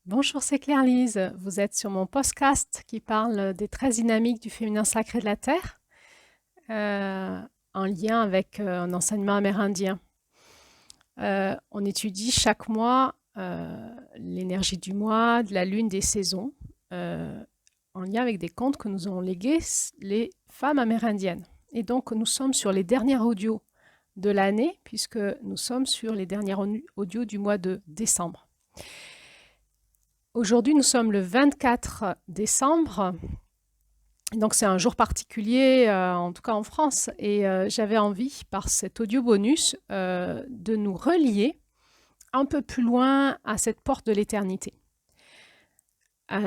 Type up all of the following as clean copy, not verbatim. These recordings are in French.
Bonjour, c'est Claire-Lise. Vous êtes sur mon podcast qui parle des traits dynamiques du féminin sacré de la Terre, euh, en lien avec un enseignement amérindien. On étudie chaque mois l'énergie du mois, de la lune, des saisons, euh, en lien avec des contes que nous ont légués les femmes amérindiennes. Et donc, nous sommes sur les derniers audios de l'année, puisque nous sommes sur les derniers audios du mois de décembre. Aujourd'hui, nous sommes le 24 décembre, donc c'est un jour particulier, en tout cas en France, et j'avais envie, par cet audio bonus, de nous relier un peu plus loin à cette porte de l'éternité.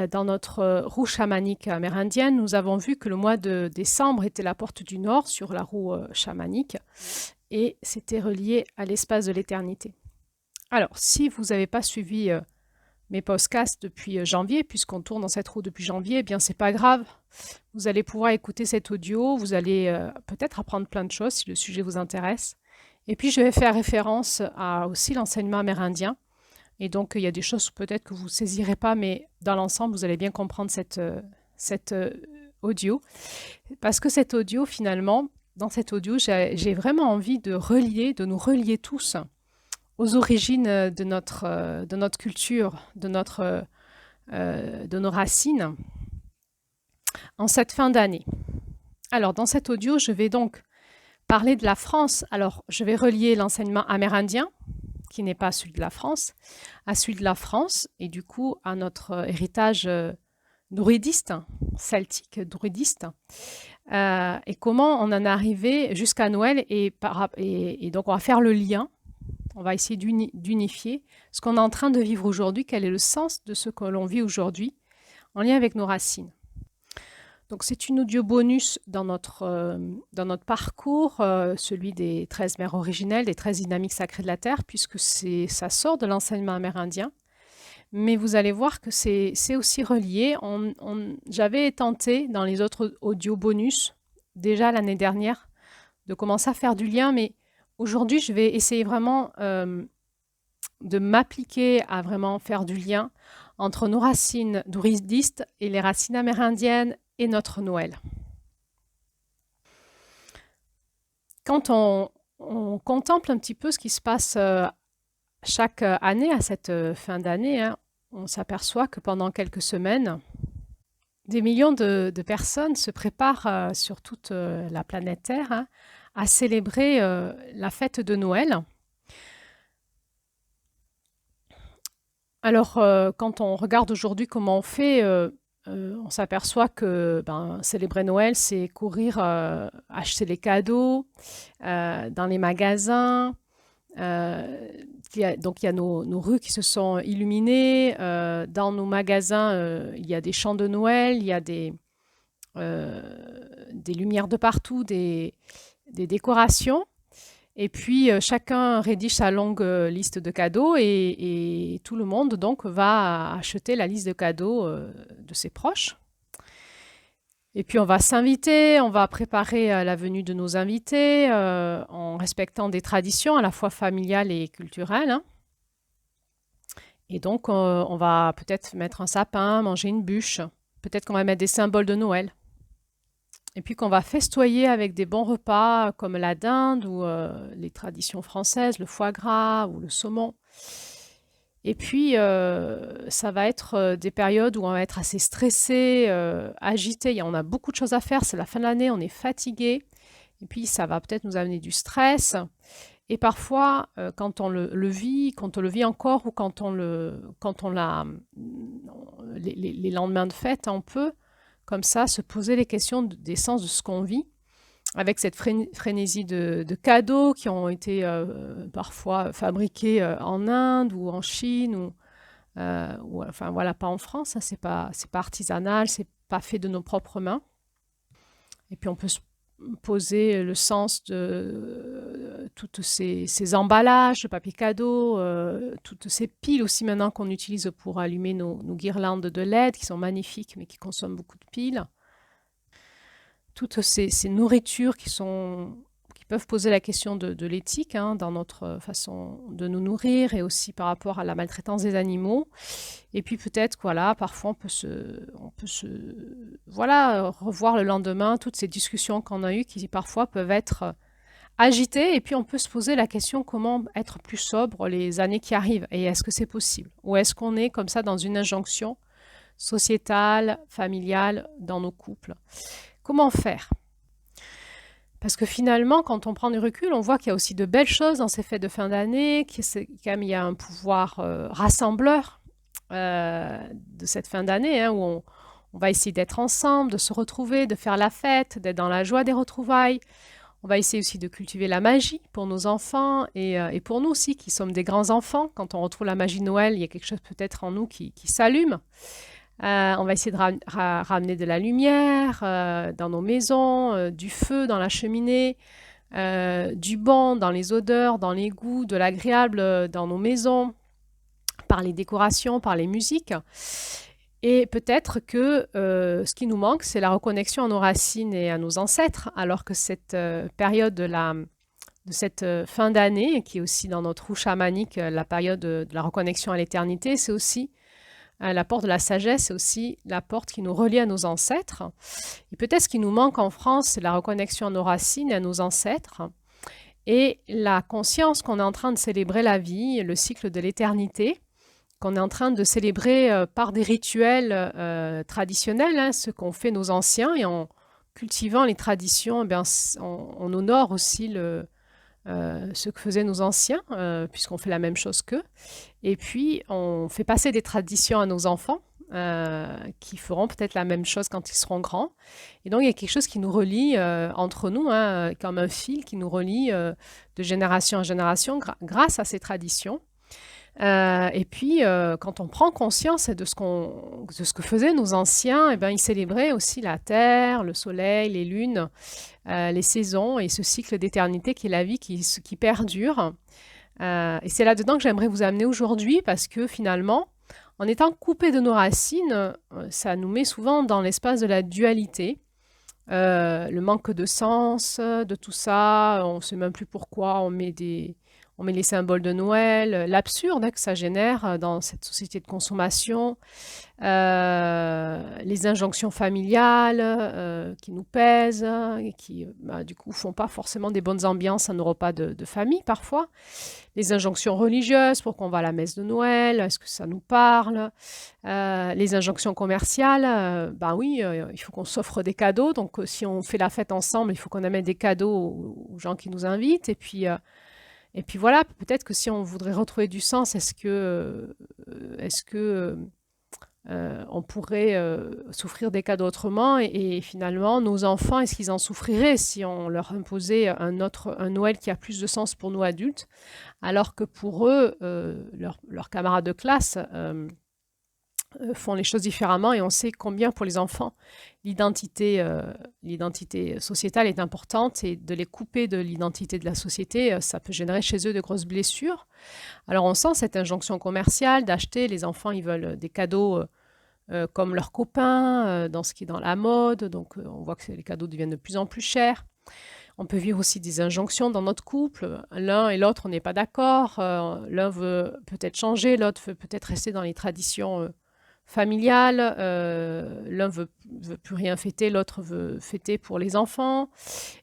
Dans notre roue chamanique amérindienne, nous avons vu que le mois de décembre était la porte du nord sur la roue chamanique, et c'était relié à l'espace de l'éternité. Alors, si vous n'avez pas suivi mes podcasts depuis janvier, puisqu'on tourne dans cette roue depuis janvier, eh bien c'est pas grave. Vous allez pouvoir écouter cet audio, vous allez peut-être apprendre plein de choses si le sujet vous intéresse. Et puis je vais faire référence à aussi l'enseignement amérindien. Et donc il y a des choses peut-être que vous ne saisirez pas, mais dans l'ensemble, vous allez bien comprendre cette audio. Parce que cet audio, finalement, dans cet audio, j'ai vraiment envie de nous relier tous aux origines de notre culture, de nos racines, en cette fin d'année. Alors, dans cet audio, je vais donc parler de la France. Alors, je vais relier l'enseignement amérindien, qui n'est pas celui de la France, à celui de la France, et du coup à notre héritage druidiste, celtique druidiste, et comment on en est arrivé jusqu'à Noël, et donc on va faire le lien. On va essayer d'unifier ce qu'on est en train de vivre aujourd'hui, quel est le sens de ce que l'on vit aujourd'hui en lien avec nos racines. Donc c'est une audio bonus dans notre parcours, celui des 13 mères originelles, des 13 dynamiques sacrées de la Terre, puisque ça sort de l'enseignement amérindien. Mais vous allez voir que c'est aussi relié. J'avais tenté dans les autres audio bonus, déjà l'année dernière, de commencer à faire du lien, mais aujourd'hui, je vais essayer vraiment de m'appliquer à vraiment faire du lien entre nos racines druidistes et les racines amérindiennes et notre Noël. Quand on contemple un petit peu ce qui se passe chaque année à cette fin d'année, hein, on s'aperçoit que pendant quelques semaines, des millions de personnes se préparent sur toute la planète Terre, hein, à célébrer la fête de Noël. Alors, quand on regarde aujourd'hui comment on fait, on s'aperçoit que célébrer Noël, c'est courir acheter les cadeaux dans les magasins. Donc, il y a nos rues qui se sont illuminées. Dans nos magasins, il y a des chants de Noël, il y a des lumières de partout, des décorations. Et puis, chacun rédige sa longue liste de cadeaux et tout le monde donc va acheter la liste de cadeaux de ses proches. Et puis, on va s'inviter, on va préparer la venue de nos invités en respectant des traditions à la fois familiales et culturelles, hein. Et donc, on va peut-être mettre un sapin, manger une bûche, peut-être qu'on va mettre des symboles de Noël. Et puis qu'on va festoyer avec des bons repas comme la dinde ou les traditions françaises, le foie gras ou le saumon. Et puis, ça va être des périodes où on va être assez stressé, agité. On a beaucoup de choses à faire, c'est la fin de l'année, on est fatigué. Et puis, ça va peut-être nous amener du stress. Et parfois, quand on le vit, quand on le vit encore ou quand on l'a, les lendemains de fête, on peut comme ça se poser les questions des sens de ce qu'on vit, avec cette frénésie de cadeaux qui ont été parfois fabriqués en Inde ou en Chine, ou enfin voilà, pas en France, hein, c'est pas artisanal, c'est pas fait de nos propres mains. Et puis on peut se poser le sens de tous ces emballages de papier cadeau, toutes ces piles aussi maintenant qu'on utilise pour allumer nos guirlandes de LED qui sont magnifiques mais qui consomment beaucoup de piles. Toutes ces nourritures qui peuvent poser la question de l'éthique, hein, dans notre façon de nous nourrir et aussi par rapport à la maltraitance des animaux. Et puis peut-être, voilà, parfois voilà, revoir le lendemain toutes ces discussions qu'on a eues qui parfois peuvent être agitées. Et puis on peut se poser la question comment être plus sobre les années qui arrivent. Et est-ce que c'est possible? Ou est-ce qu'on est comme ça dans une injonction sociétale, familiale, dans nos couples? Comment faire? Parce que finalement, quand on prend du recul, on voit qu'il y a aussi de belles choses dans ces fêtes de fin d'année, qu'il y a un pouvoir rassembleur de cette fin d'année, hein, où on va essayer d'être ensemble, de se retrouver, de faire la fête, d'être dans la joie des retrouvailles. On va essayer aussi de cultiver la magie pour nos enfants et pour nous aussi, qui sommes des grands enfants. Quand on retrouve la magie de Noël, il y a quelque chose peut-être en nous qui s'allume. On va essayer de ramener de la lumière dans nos maisons, du feu dans la cheminée, du bon dans les odeurs, dans les goûts, de l'agréable dans nos maisons, par les décorations, par les musiques. Et peut-être que ce qui nous manque, c'est la reconnexion à nos racines et à nos ancêtres, alors que cette période de cette fin d'année, qui est aussi dans notre roue chamanique, la période de la reconnexion à l'éternité, c'est aussi la porte de la sagesse, c'est aussi la porte qui nous relie à nos ancêtres. Et peut-être ce qui nous manque en France, c'est la reconnexion à nos racines et à nos ancêtres. Et la conscience qu'on est en train de célébrer la vie, le cycle de l'éternité, qu'on est en train de célébrer par des rituels traditionnels, hein, ce qu'ont fait nos anciens. Et en cultivant les traditions, eh bien, on honore aussi ce que faisaient nos anciens, puisqu'on fait la même chose qu'eux. Et puis, on fait passer des traditions à nos enfants, qui feront peut-être la même chose quand ils seront grands. Et donc, il y a quelque chose qui nous relie entre nous, hein, comme un fil qui nous relie de génération en génération grâce à ces traditions. Et puis, quand on prend conscience de ce que faisaient nos anciens, eh ben, ils célébraient aussi la terre, le soleil, les lunes, les saisons et ce cycle d'éternité qui est la vie qui perdure. Et c'est là-dedans que j'aimerais vous amener aujourd'hui parce que finalement, en étant coupé de nos racines, ça nous met souvent dans l'espace de la dualité. Le manque de sens de tout ça, on ne sait même plus pourquoi on met les symboles de Noël, l'absurde que ça génère dans cette société de consommation, les injonctions familiales qui nous pèsent et qui, du coup, font pas forcément des bonnes ambiances à nos repas de famille parfois. Les injonctions religieuses, pourquoi on va à la messe de Noël, est-ce que ça nous parle? Les injonctions commerciales, oui, il faut qu'on s'offre des cadeaux. Donc, si on fait la fête ensemble, il faut qu'on amène des cadeaux aux gens qui nous invitent. Et puis voilà, peut-être que si on voudrait retrouver du sens, est-ce que on pourrait s'offrir des cadeaux autrement et finalement, nos enfants, est-ce qu'ils en souffriraient si on leur imposait un Noël qui a plus de sens pour nous adultes, alors que pour eux, leurs camarades de classe font les choses différemment et on sait combien pour les enfants l'identité sociétale est importante et de les couper de l'identité de la société, ça peut générer chez eux de grosses blessures. Alors on sent cette injonction commerciale d'acheter, les enfants ils veulent des cadeaux comme leurs copains, dans ce qui est dans la mode, donc on voit que les cadeaux deviennent de plus en plus chers. On peut vivre aussi des injonctions dans notre couple. L'un et l'autre, on n'est pas d'accord. L'un veut peut-être changer, l'autre veut peut-être rester dans les traditions familiales. L'un veut plus rien fêter, l'autre veut fêter pour les enfants.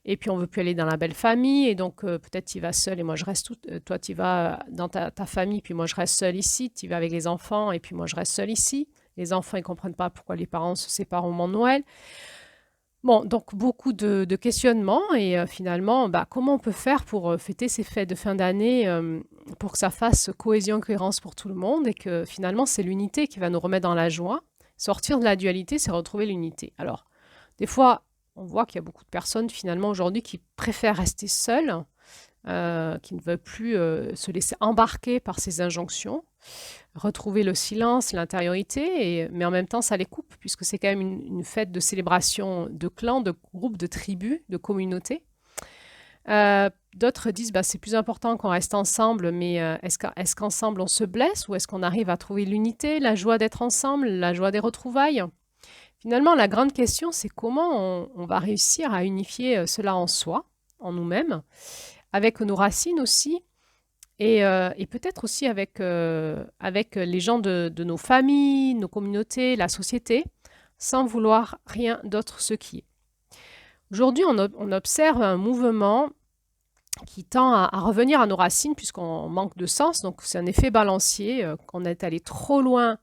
Et puis, on veut plus aller dans la belle famille. Et donc, peut-être tu vas seul et moi, je reste toi, tu vas dans ta famille, puis moi, je reste seule ici. Tu vas avec les enfants et puis moi, je reste seule ici. Les enfants, ils ne comprennent pas pourquoi les parents se séparent au moment de Noël. Bon, donc beaucoup de questionnements et finalement, comment on peut faire pour fêter ces fêtes de fin d'année pour que ça fasse cohésion, cohérence pour tout le monde et que finalement, c'est l'unité qui va nous remettre dans la joie. Sortir de la dualité, c'est retrouver l'unité. Alors, des fois, on voit qu'il y a beaucoup de personnes finalement aujourd'hui qui préfèrent rester seules, qui ne veulent plus se laisser embarquer par ces injonctions, retrouver le silence, l'intériorité, mais en même temps, ça les coupe, puisque c'est quand même une fête de célébration de clans, de groupes, de tribus, de communautés. D'autres disent c'est plus important qu'on reste ensemble, mais est-ce qu'ensemble on se blesse ou est-ce qu'on arrive à trouver l'unité, la joie d'être ensemble, la joie des retrouvailles? Finalement, la grande question, c'est comment on va réussir à unifier cela en soi, en nous-mêmes, avec nos racines aussi, et peut-être aussi avec les gens de nos familles, nos communautés, la société, sans vouloir rien d'autre ce qui est. Aujourd'hui, on observe un mouvement qui tend à revenir à nos racines puisqu'on manque de sens, donc c'est un effet balancier, qu'on est allé trop loin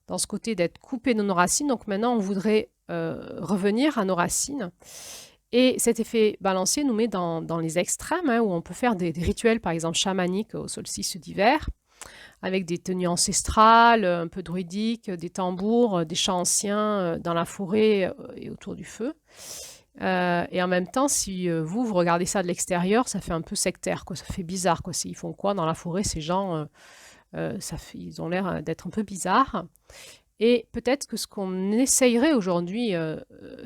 dans ce côté d'être coupé de nos racines, donc maintenant on voudrait revenir à nos racines. Et cet effet balancier nous met dans les extrêmes, hein, où on peut faire des rituels, par exemple chamaniques au solstice d'hiver, avec des tenues ancestrales, un peu druidiques, des tambours, des chants anciens dans la forêt et autour du feu. Et en même temps, si vous regardez ça de l'extérieur, ça fait un peu sectaire, quoi. Ça fait bizarre, quoi. Ils font quoi dans la forêt, ces gens ils ont l'air d'être un peu bizarres. Et peut-être que ce qu'on essayerait aujourd'hui,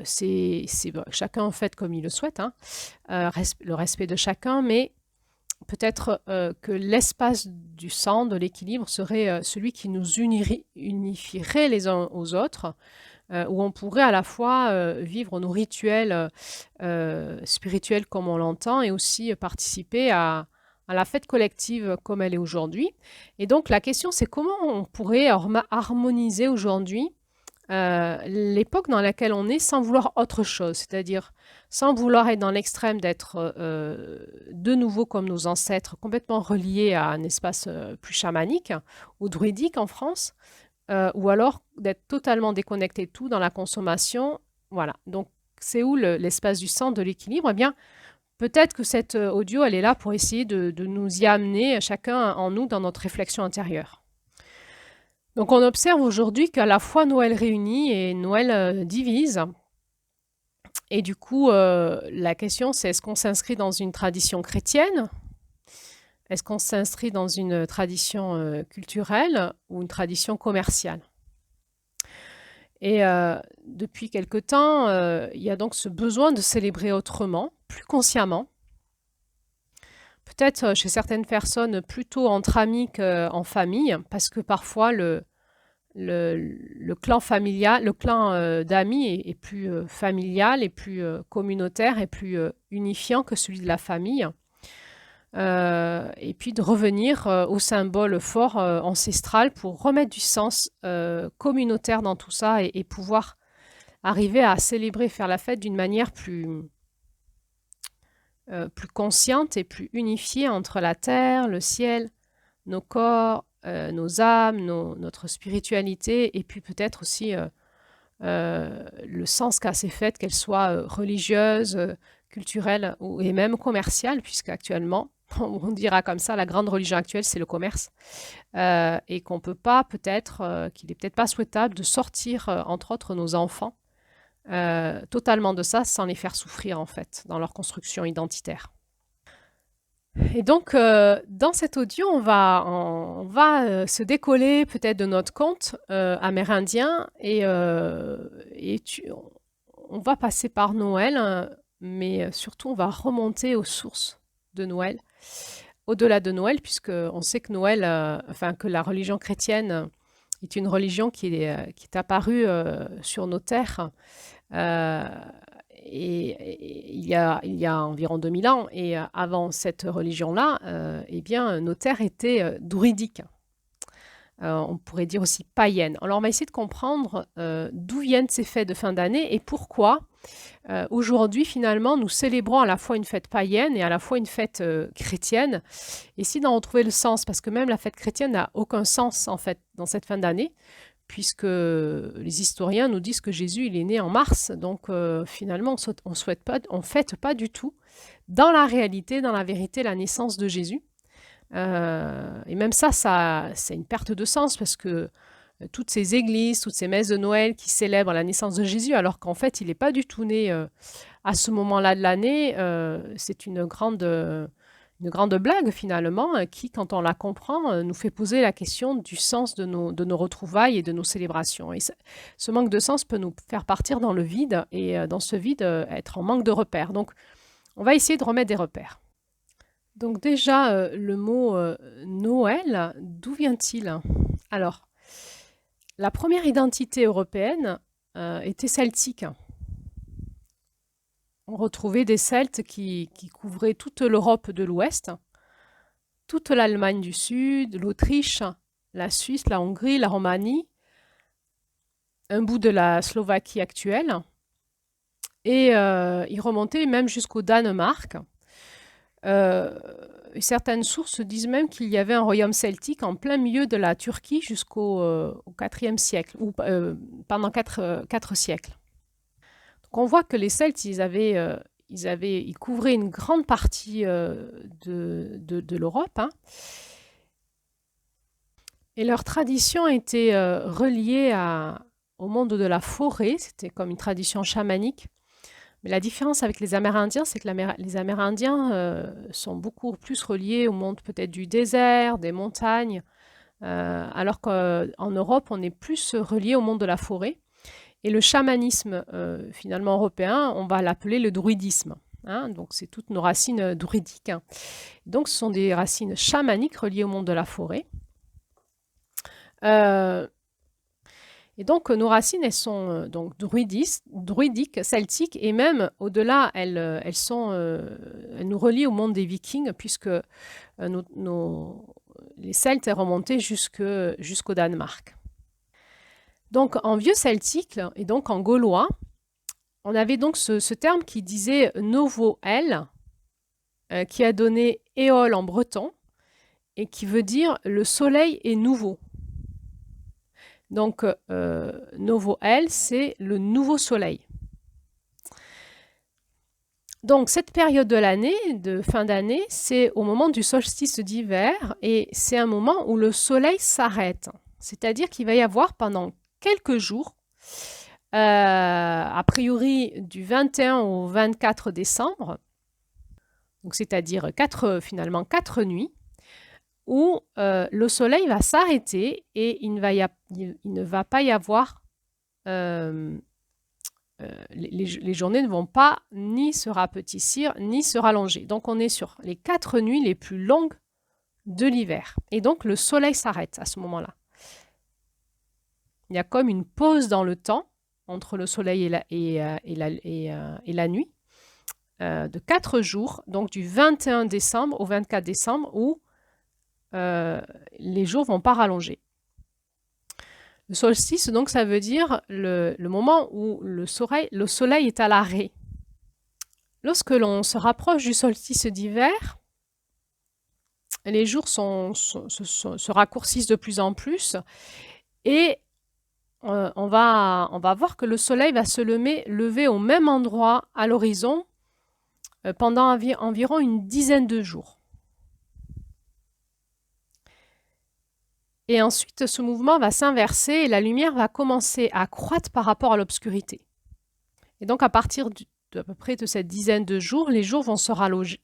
c'est chacun en fait comme il le souhaite, hein, le respect de chacun, mais peut-être que l'espace du centre, de l'équilibre, serait celui qui nous unifierait les uns aux autres, où on pourrait à la fois vivre nos rituels spirituels comme on l'entend et aussi participer à la fête collective comme elle est aujourd'hui. Et donc la question c'est comment on pourrait harmoniser aujourd'hui l'époque dans laquelle on est sans vouloir autre chose, c'est-à-dire sans vouloir être dans l'extrême d'être de nouveau comme nos ancêtres, complètement reliés à un espace plus chamanique ou druidique en France, ou alors d'être totalement déconnecté de tout dans la consommation. Voilà, donc c'est où l'espace du centre de l'équilibre? Eh bien, peut-être que cette audio, elle est là pour essayer de nous y amener, chacun en nous, dans notre réflexion intérieure. Donc on observe aujourd'hui qu'à la fois Noël réunit et Noël divise. Et du coup, la question c'est est-ce qu'on s'inscrit dans une tradition chrétienne? Est-ce qu'on s'inscrit dans une tradition culturelle ou une tradition commerciale? Et depuis quelque temps, il y a donc ce besoin de célébrer autrement, plus consciemment. Peut-être chez certaines personnes plutôt entre amis qu'en famille, parce que parfois le clan familial, le clan d'amis est plus familial, est plus communautaire, est plus unifiant que celui de la famille. Et puis de revenir au symbole fort ancestral pour remettre du sens communautaire dans tout ça et pouvoir arriver à célébrer, faire la fête d'une manière plus consciente et plus unifiée entre la terre, le ciel, nos corps, nos âmes, notre spiritualité, et puis peut-être aussi le sens qu'a ces fêtes, qu'elles soient religieuses, culturelles et même commerciales, puisque actuellement, on dira comme ça, la grande religion actuelle, c'est le commerce, et qu'on peut pas peut-être, qu'il est peut-être pas souhaitable de sortir, entre autres, nos enfants totalement de ça sans les faire souffrir en fait dans leur construction identitaire. Et donc dans cet audio, on va se décoller peut-être de notre conte amérindien et on va passer par Noël, hein, mais surtout on va remonter aux sources de Noël, au-delà de Noël, puisque on sait que Noël, enfin que la religion chrétienne est une religion qui est apparue sur nos terres et il y a environ 2000 ans. Et avant cette religion-là, eh bien, nos terres étaient druidiques. On pourrait dire aussi païennes. Alors, on va essayer de comprendre d'où viennent ces fêtes de fin d'année et pourquoi aujourd'hui, finalement, nous célébrons à la fois une fête païenne et à la fois une fête chrétienne. Essayer d'en retrouver le sens, parce que même la fête chrétienne n'a aucun sens, en fait, dans cette fin d'année, puisque les historiens nous disent que Jésus il est né en mars, donc finalement on ne fête pas du tout dans la réalité, dans la vérité, la naissance de Jésus. Et même ça c'est une perte de sens, parce que toutes ces églises, toutes ces messes de Noël qui célèbrent la naissance de Jésus, alors qu'en fait il n'est pas du tout né à ce moment-là de l'année, c'est une grande blague finalement, qui, quand on la comprend, nous fait poser la question du sens de nos retrouvailles et de nos célébrations. Et ce manque de sens peut nous faire partir dans le vide, et dans ce vide, être en manque de repères. Donc, on va essayer de remettre des repères. Donc déjà, le mot Noël, d'où vient-il? Alors, la première identité européenne était celtique. On retrouvait des Celtes qui couvraient toute l'Europe de l'Ouest, toute l'Allemagne du Sud, l'Autriche, la Suisse, la Hongrie, la Roumanie, un bout de la Slovaquie actuelle, et il remontait même jusqu'au Danemark. Certaines sources disent même qu'il y avait un royaume celtique en plein milieu de la Turquie jusqu'au IVe siècle, ou pendant quatre siècles. Donc on voit que les Celtes, ils couvraient une grande partie de l'Europe, hein. Et leur tradition était reliée au monde de la forêt, c'était comme une tradition chamanique. Mais la différence avec les Amérindiens, c'est que les Amérindiens sont beaucoup plus reliés au monde peut-être du désert, des montagnes, alors qu'en Europe, on est plus relié au monde de la forêt. Et le chamanisme, finalement européen, on va l'appeler le druidisme, hein. Donc, c'est toutes nos racines druidiques, hein. Donc, ce sont des racines chamaniques reliées au monde de la forêt. Et donc, nos racines, elles sont donc druidiques, celtiques, et même au-delà, elles nous relient au monde des Vikings, puisque les Celtes sont remontés jusqu'au Danemark. Donc, en vieux celtique et donc en gaulois, on avait donc ce terme qui disait Novo-El, qui a donné Éole en breton, et qui veut dire le soleil est nouveau. Donc, Novo-El, c'est le nouveau soleil. Donc, cette période de l'année, de fin d'année, c'est au moment du solstice d'hiver et c'est un moment où le soleil s'arrête. C'est-à-dire qu'il va y avoir pendant quelques jours, a priori du 21 au 24 décembre, donc c'est-à-dire finalement 4 nuits, où le soleil va s'arrêter et il ne va pas y avoir... les journées ne vont pas ni se rapetissir, ni se rallonger. Donc on est sur les 4 nuits les plus longues de l'hiver. Et donc le soleil s'arrête à ce moment-là. Il y a comme une pause dans le temps entre le soleil et la nuit de 4 jours, donc du 21 décembre au 24 décembre, où les jours ne vont pas rallonger. Le solstice, donc, ça veut dire le moment où le soleil est à l'arrêt. Lorsque l'on se rapproche du solstice d'hiver, les jours se raccourcissent de plus en plus et on va voir que le soleil va se lever au même endroit à l'horizon pendant environ une dizaine de jours. Et ensuite, ce mouvement va s'inverser et la lumière va commencer à croître par rapport à l'obscurité. Et donc, à partir d'à peu près de cette dizaine de jours, les jours vont se rallonger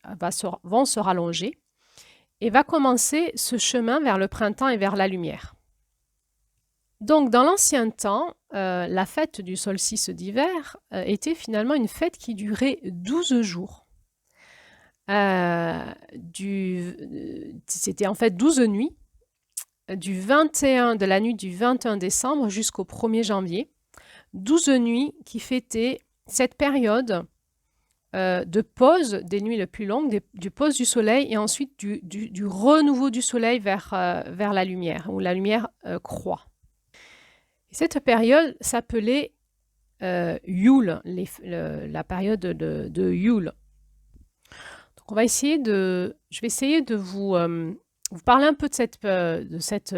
et va commencer ce chemin vers le printemps et vers la lumière. Donc, dans l'ancien temps, la fête du solstice d'hiver était finalement une fête qui durait 12 jours. C'était en fait 12 nuits, de la nuit du 21 décembre jusqu'au 1er janvier. 12 nuits qui fêtaient cette période de pause, des nuits les plus longues, du pause du soleil et ensuite du renouveau du soleil vers la lumière, où la lumière croît. Et cette période s'appelait Yule, la période de Yule. Donc je vais essayer de vous parler un peu de cette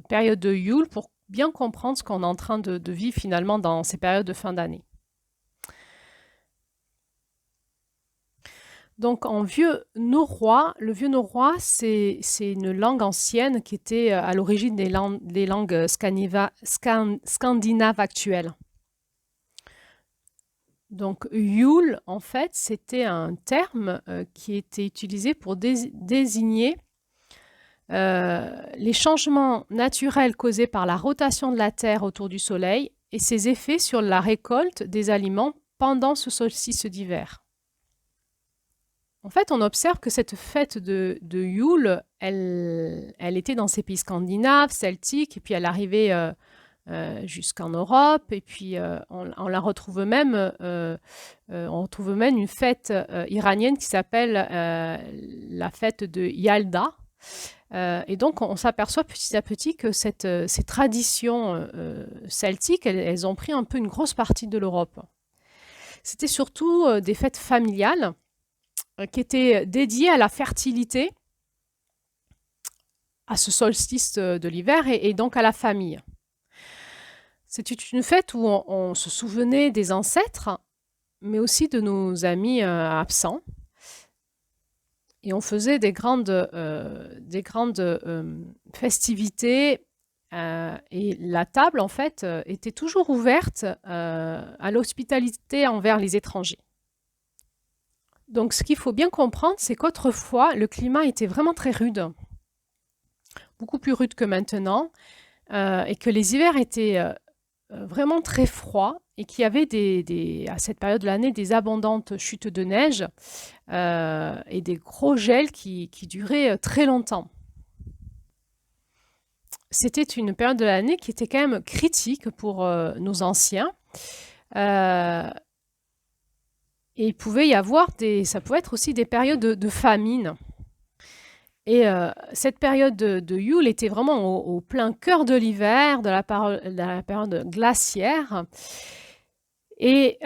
période de Yule pour bien comprendre ce qu'on est en train de vivre finalement dans ces périodes de fin d'année. Donc en vieux norrois, le vieux norrois, c'est une langue ancienne qui était à l'origine des langues scandinaves actuelles. Donc Yule, en fait, c'était un terme qui était utilisé pour désigner les changements naturels causés par la rotation de la Terre autour du Soleil et ses effets sur la récolte des aliments pendant ce solstice d'hiver. En fait, on observe que cette fête de Yule, elle était dans ces pays scandinaves, celtiques, et puis elle arrivait jusqu'en Europe, et puis on retrouve même une fête iranienne qui s'appelle la fête de Yalda, Et donc, on s'aperçoit petit à petit que ces traditions celtiques, elles ont pris un peu une grosse partie de l'Europe. C'était surtout des fêtes familiales qui étaient dédiées à la fertilité, à ce solstice de l'hiver et donc à la famille. C'était une fête où on se souvenait des ancêtres, mais aussi de nos amis absents. Et on faisait des grandes festivités et la table, en fait, était toujours ouverte à l'hospitalité envers les étrangers. Donc, ce qu'il faut bien comprendre, c'est qu'autrefois, le climat était vraiment très rude, beaucoup plus rude que maintenant, et que les hivers étaient vraiment très froids et qu'il y avait à cette période de l'année des abondantes chutes de neige et des gros gels qui duraient très longtemps. C'était une période de l'année qui était quand même critique pour nos anciens. Et il pouvait y avoir ça pouvait être aussi des périodes de famine. Et cette période de Yule était vraiment au plein cœur de l'hiver, de la période glaciaire. Et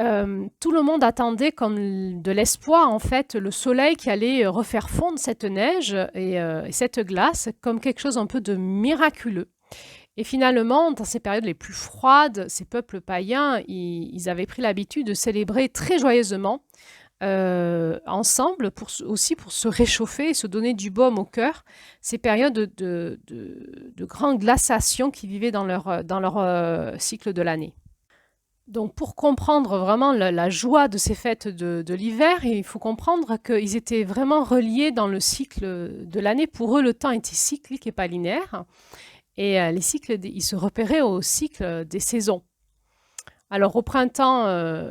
tout le monde attendait comme de l'espoir, en fait, le soleil qui allait refaire fondre cette neige et cette glace comme quelque chose un peu de miraculeux. Et finalement, dans ces périodes les plus froides, ces peuples païens, ils avaient pris l'habitude de célébrer très joyeusement ensemble, aussi pour se réchauffer et se donner du baume au cœur, ces périodes de grande glaciation qui vivaient dans leur cycle de l'année. Donc pour comprendre vraiment la joie de ces fêtes de l'hiver, il faut comprendre qu'ils étaient vraiment reliés dans le cycle de l'année. Pour eux, le temps était cyclique et pas linéaire. Et les cycles, ils se repéraient au cycle des saisons. Alors au printemps,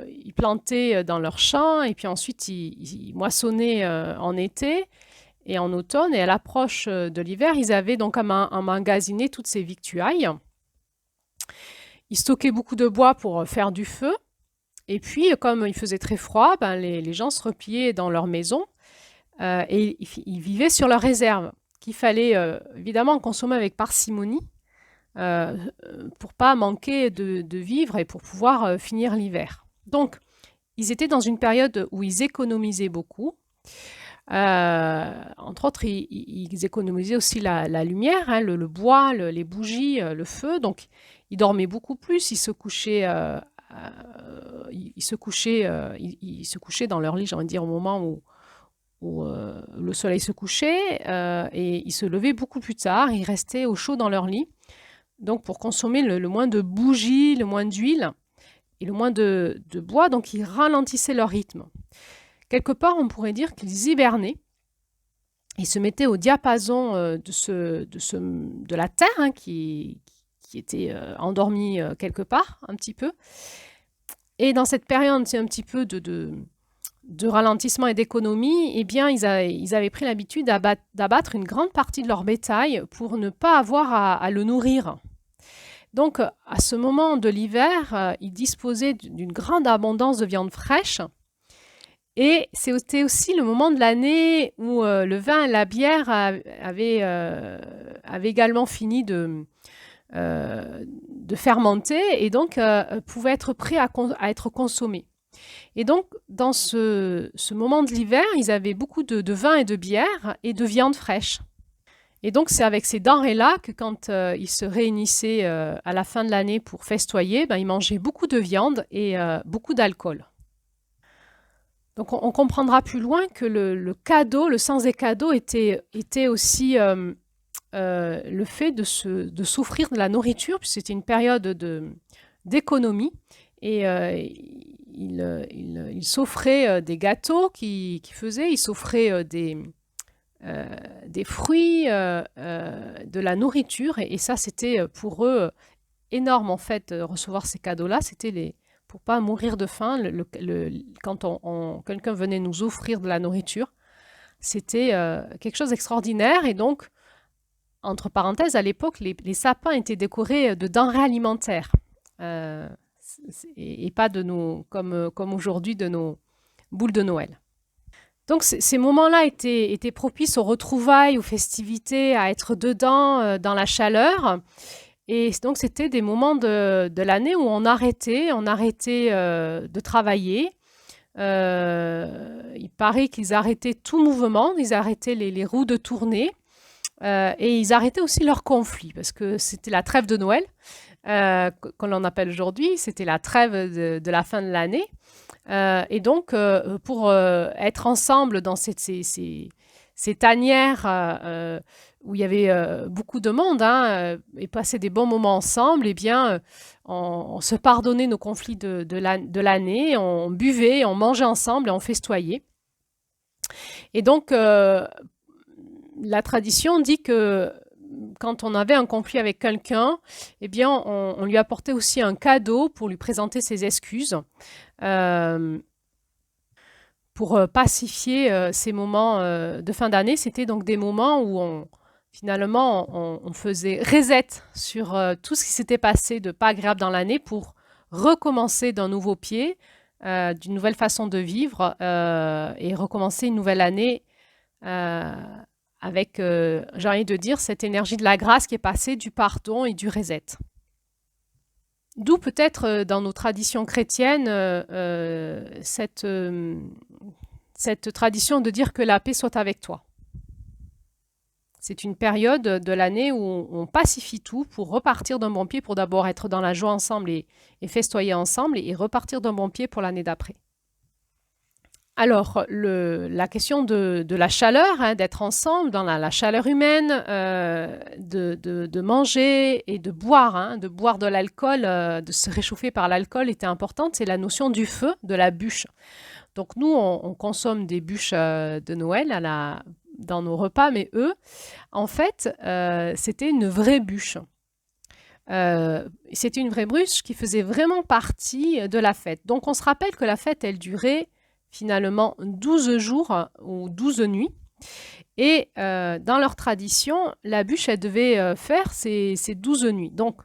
ils plantaient dans leurs champs et puis ensuite ils moissonnaient en été et en automne. Et à l'approche de l'hiver, ils avaient donc emmagasiné toutes ces victuailles. Ils stockaient beaucoup de bois pour faire du feu. Et puis, comme il faisait très froid, les gens se repliaient dans leur maison et ils vivaient sur leurs réserves, qu'il fallait évidemment consommer avec parcimonie pour pas manquer de vivres et pour pouvoir finir l'hiver. Donc, ils étaient dans une période où ils économisaient beaucoup. Entre autres, ils économisaient aussi la lumière, hein, le bois, les bougies, le feu. Donc, ils dormaient beaucoup plus. Ils se couchaient dans leur lit, j'ai envie de dire, au moment où le soleil se couchait, et ils se levaient beaucoup plus tard. Ils restaient au chaud dans leur lit. Donc, pour consommer le moins de bougies, le moins d'huile et le moins de bois, donc ils ralentissaient leur rythme. Quelque part, on pourrait dire qu'ils hibernaient. Ils se mettaient au diapason de la Terre, hein, qui était endormie quelque part, un petit peu. Et dans cette période, c'est un petit peu de ralentissement et d'économie, eh bien, ils avaient pris l'habitude d'abattre une grande partie de leur bétail pour ne pas avoir à le nourrir. Donc, à ce moment de l'hiver, ils disposaient d'une grande abondance de viande fraîche. Et c'était aussi le moment de l'année où le vin et la bière avaient également fini de fermenter et donc pouvaient être prêts à être consommés. Et donc, dans ce moment de l'hiver, ils avaient beaucoup de vin et de bière et de viande fraîche. Et donc, c'est avec ces denrées-là que quand ils se réunissaient à la fin de l'année pour festoyer, ils mangeaient beaucoup de viande et beaucoup d'alcool. Donc, on comprendra plus loin que le cadeau, le sens des cadeaux était aussi le fait de s'offrir de la nourriture, puisque c'était une période d'économie. Et il s'offrait des gâteaux qu'ils faisaient, il s'offrait des fruits, de la nourriture. Et ça, c'était pour eux énorme, en fait, recevoir ces cadeaux-là. C'était pour pas mourir de faim. Quand quelqu'un venait nous offrir de la nourriture, c'était quelque chose d'extraordinaire. Et donc, entre parenthèses, à l'époque, les sapins étaient décorés de denrées alimentaires. Et pas comme aujourd'hui de nos boules de Noël. Donc ces moments-là étaient propices aux retrouvailles, aux festivités, à être dedans, dans la chaleur. Et donc c'était des moments de l'année où on arrêtait de travailler. Il paraît qu'ils arrêtaient tout mouvement, ils arrêtaient les roues de tournée, et ils arrêtaient aussi leurs conflits, parce que c'était la trêve de Noël, qu'on l'on appelle aujourd'hui, c'était la trêve de la fin de l'année. Et donc, pour être ensemble dans ces tanières où il y avait beaucoup de monde, hein, et passer des bons moments ensemble, eh bien, on se pardonnait nos conflits de l'année, on buvait, on mangeait ensemble et on festoyait. Et donc, la tradition dit que quand on avait un conflit avec quelqu'un, eh bien, on lui apportait aussi un cadeau pour lui présenter ses excuses. Pour pacifier ces moments de fin d'année. C'était donc des moments où finalement, on faisait reset sur tout ce qui s'était passé de pas agréable dans l'année pour recommencer d'un nouveau pied, d'une nouvelle façon de vivre et recommencer une nouvelle année avec, j'ai envie de dire, cette énergie de la grâce qui est passée du pardon et du reset. D'où peut-être dans nos traditions chrétiennes cette tradition de dire que la paix soit avec toi. C'est une période de l'année où on pacifie tout pour repartir d'un bon pied, pour d'abord être dans la joie ensemble et festoyer ensemble, et repartir d'un bon pied pour l'année d'après. Alors, la question de la chaleur, hein, d'être ensemble, dans la chaleur humaine, de manger et de boire de l'alcool, de se réchauffer par l'alcool était importante. C'est la notion du feu, de la bûche. Donc nous, on consomme des bûches de Noël dans nos repas, mais eux, en fait, c'était une vraie bûche. C'était une vraie bûche qui faisait vraiment partie de la fête. Donc on se rappelle que la fête, elle durait finalement 12 jours ou 12 nuits. Et dans leur tradition, la bûche, elle devait faire ces 12 nuits. Donc,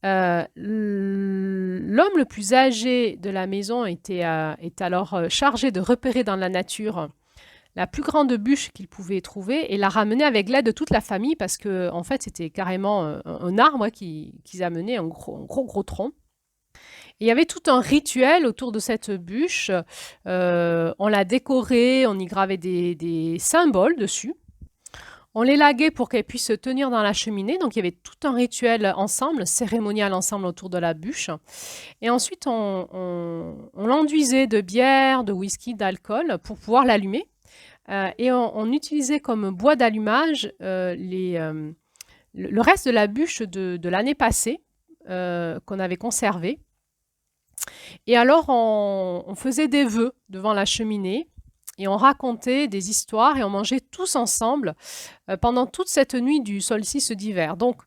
l'homme le plus âgé de la maison est alors chargé de repérer dans la nature la plus grande bûche qu'il pouvait trouver et la ramener avec l'aide de toute la famille parce que en fait, c'était carrément un arbre qu'ils amenaient, un gros tronc. Et il y avait tout un rituel autour de cette bûche. On la décorait, on y gravait des symboles dessus. On les laguait pour qu'elles puissent se tenir dans la cheminée. Donc, il y avait tout un rituel ensemble, cérémonial ensemble autour de la bûche. Et ensuite, on l'enduisait de bière, de whisky, d'alcool pour pouvoir l'allumer. Et on utilisait comme bois d'allumage le reste de la bûche de l'année passée qu'on avait conservé. Et alors, on faisait des vœux devant la cheminée et on racontait des histoires et on mangeait tous ensemble pendant toute cette nuit du solstice d'hiver. Donc,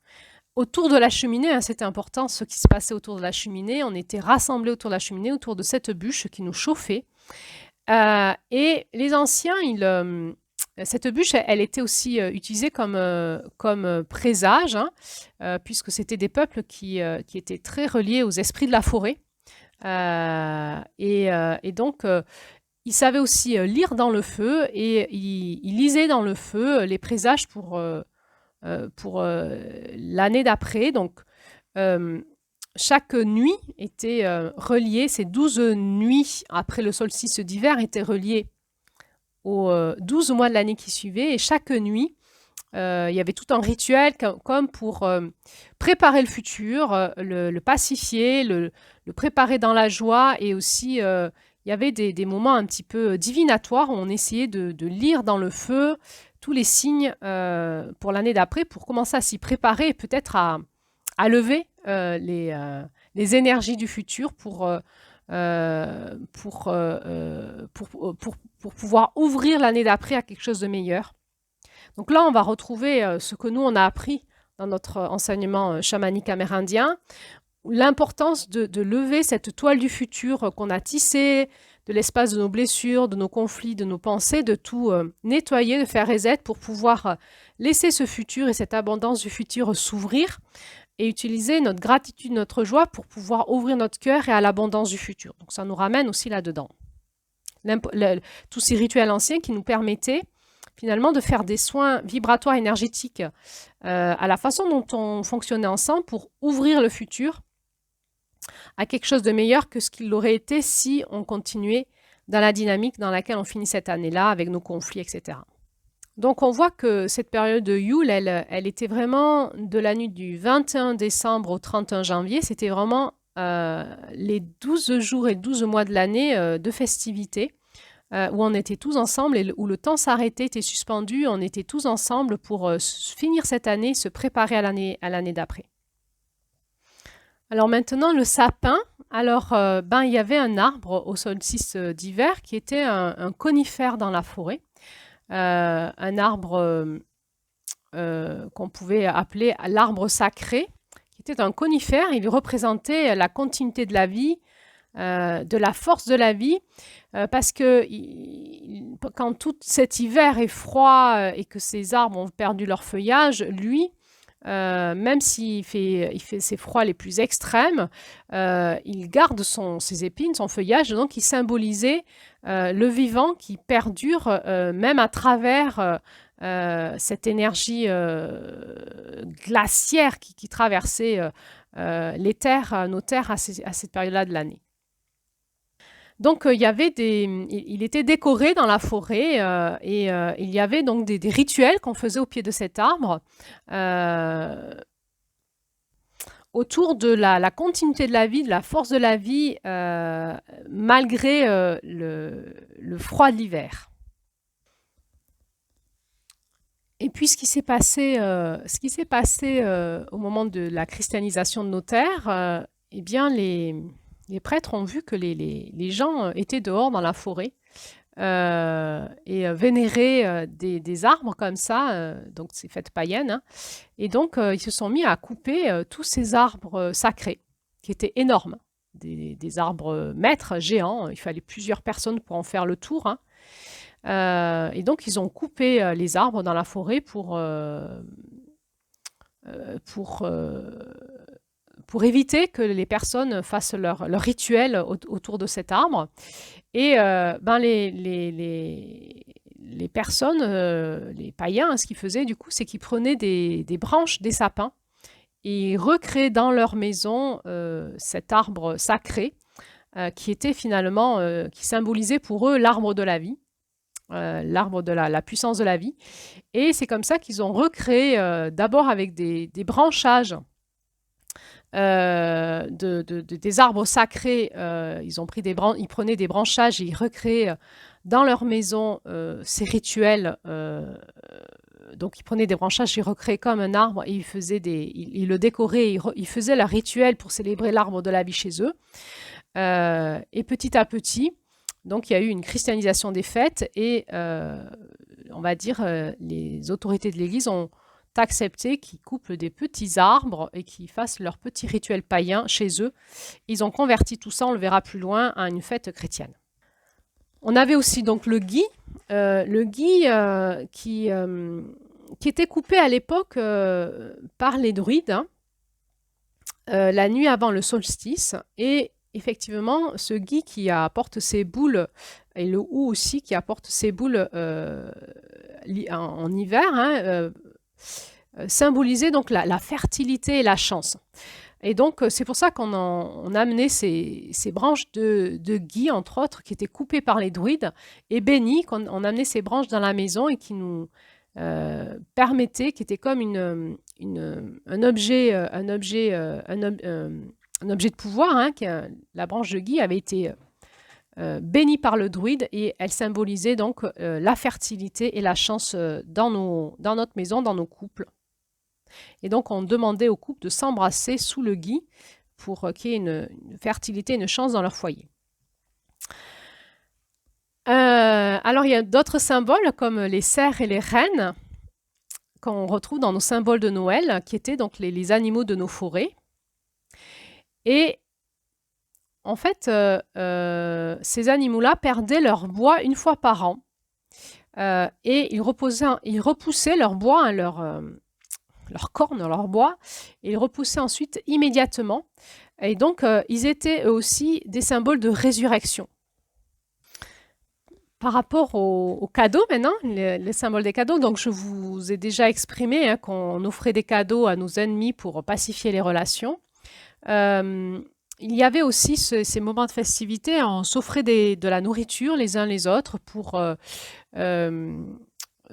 autour de la cheminée, hein, c'était important ce qui se passait autour de la cheminée. On était rassemblés autour de la cheminée, autour de cette bûche qui nous chauffait. Et les anciens, cette bûche, elle était aussi utilisée comme présage, hein, puisque c'était des peuples qui étaient très reliés aux esprits de la forêt. Et donc, ils savaient aussi lire dans le feu et ils lisaient dans le feu les présages pour l'année d'après. Donc, chaque nuit était reliée, ces 12 nuits après le solstice d'hiver étaient reliées aux 12 mois de l'année qui suivait. Et chaque nuit, il y avait tout un rituel comme pour préparer le futur, le pacifier, le préparer dans la joie. Et aussi, il y avait des moments un petit peu divinatoires où on essayait de lire dans le feu tous les signes pour l'année d'après pour commencer à s'y préparer et peut-être à lever les énergies du futur pour pouvoir ouvrir l'année d'après à quelque chose de meilleur. Donc là, on va retrouver ce que nous, on a appris dans notre enseignement chamanique amérindien, l'importance de lever cette toile du futur qu'on a tissée, de l'espace de nos blessures, de nos conflits, de nos pensées, de tout nettoyer, de faire reset pour pouvoir laisser ce futur et cette abondance du futur s'ouvrir et utiliser notre gratitude, notre joie pour pouvoir ouvrir notre cœur et à l'abondance du futur. Donc ça nous ramène aussi là-dedans. tous ces rituels anciens qui nous permettaient finalement de faire des soins vibratoires énergétiques à la façon dont on fonctionnait ensemble pour ouvrir le futur à quelque chose de meilleur que ce qu'il aurait été si on continuait dans la dynamique dans laquelle on finit cette année-là avec nos conflits, etc. Donc on voit que cette période de Yule, elle était vraiment de la nuit du 21 décembre au 31 janvier, c'était vraiment les 12 jours et 12 mois de l'année de festivités, où on était tous ensemble et où le temps s'arrêtait, était suspendu, on était tous ensemble pour finir cette année, se préparer à l'année d'après. Alors maintenant, le sapin, alors il y avait un arbre au solstice d'hiver qui était un conifère dans la forêt, un arbre qu'on pouvait appeler l'arbre sacré, qui était un conifère. Il représentait la continuité de la vie, de la force de la vie, parce que quand tout cet hiver est froid et que ces arbres ont perdu leur feuillage, lui, même s'il fait ses froids les plus extrêmes, il garde ses épines, son feuillage, donc il symbolisait le vivant qui perdure même à travers cette énergie glaciaire qui traversait nos terres à cette période-là de l'année. Donc il était décoré dans la forêt et il y avait donc des rituels qu'on faisait au pied de cet arbre autour de la continuité de la vie, de la force de la vie malgré le froid de l'hiver. Et puis ce qui s'est passé au moment de la christianisation de nos terres, eh bien les prêtres ont vu que les gens étaient dehors dans la forêt et vénéraient des arbres comme ça, donc c'est fête païenne, hein. Et donc ils se sont mis à couper tous ces arbres sacrés, qui étaient énormes, des arbres maîtres, géants, il fallait plusieurs personnes pour en faire le tour, hein. Et donc ils ont coupé les arbres dans la forêt pour éviter que les personnes fassent leur rituel autour de cet arbre. Et les personnes, les païens, ce qu'ils faisaient du coup, c'est qu'ils prenaient des branches des sapins et ils recréaient dans leur maison cet arbre sacré qui était finalement, qui symbolisait pour eux l'arbre de la vie, l'arbre de la puissance de la vie. Et c'est comme ça qu'ils ont recréé, d'abord avec des branchages des arbres sacrés, ils prenaient des branchages et ils recréaient dans leur maison ces rituels. Donc ils prenaient des branchages, ils recréaient comme un arbre et ils le décoraient, ils faisaient leur rituel pour célébrer l'arbre de la vie chez eux. Et petit à petit, donc il y a eu une christianisation des fêtes et on va dire les autorités de l'Église ont accepté qu'ils coupent des petits arbres et qu'ils fassent leur petit rituel païen chez eux. Ils ont converti tout ça, on le verra plus loin, à une fête chrétienne. On avait aussi donc le gui qui était coupé à l'époque par les druides, hein, la nuit avant le solstice. Et effectivement, ce gui qui apporte ses boules, et le hou aussi qui apporte ses boules en hiver, hein, symbolisait donc la fertilité et la chance. Et donc, c'est pour ça qu'on a amené ces branches de gui, entre autres, qui étaient coupées par les druides, et bénies, qu'on a amené ces branches dans la maison et qui nous permettaient, qui étaient comme un objet de pouvoir, hein, la branche de gui avait été bénie par le druide et elle symbolisait donc la fertilité et la chance dans notre maison, dans nos couples. Et donc, on demandait aux couples de s'embrasser sous le gui pour qu'il y ait une fertilité, une chance dans leur foyer. Alors, il y a d'autres symboles comme les cerfs et les rennes qu'on retrouve dans nos symboles de Noël, qui étaient donc les animaux de nos forêts. Et en fait, ces animaux-là perdaient leur bois une fois par an. Et ils repoussaient leur bois, hein, leur corne, leur bois, et ils repoussaient ensuite immédiatement. Et donc, ils étaient eux aussi des symboles de résurrection. Par rapport aux cadeaux maintenant, les symboles des cadeaux, donc je vous ai déjà exprimé hein, qu'on offrait des cadeaux à nos ennemis pour pacifier les relations. Euh, il y avait aussi ces moments de festivité, on s'offrait de la nourriture les uns les autres pour euh,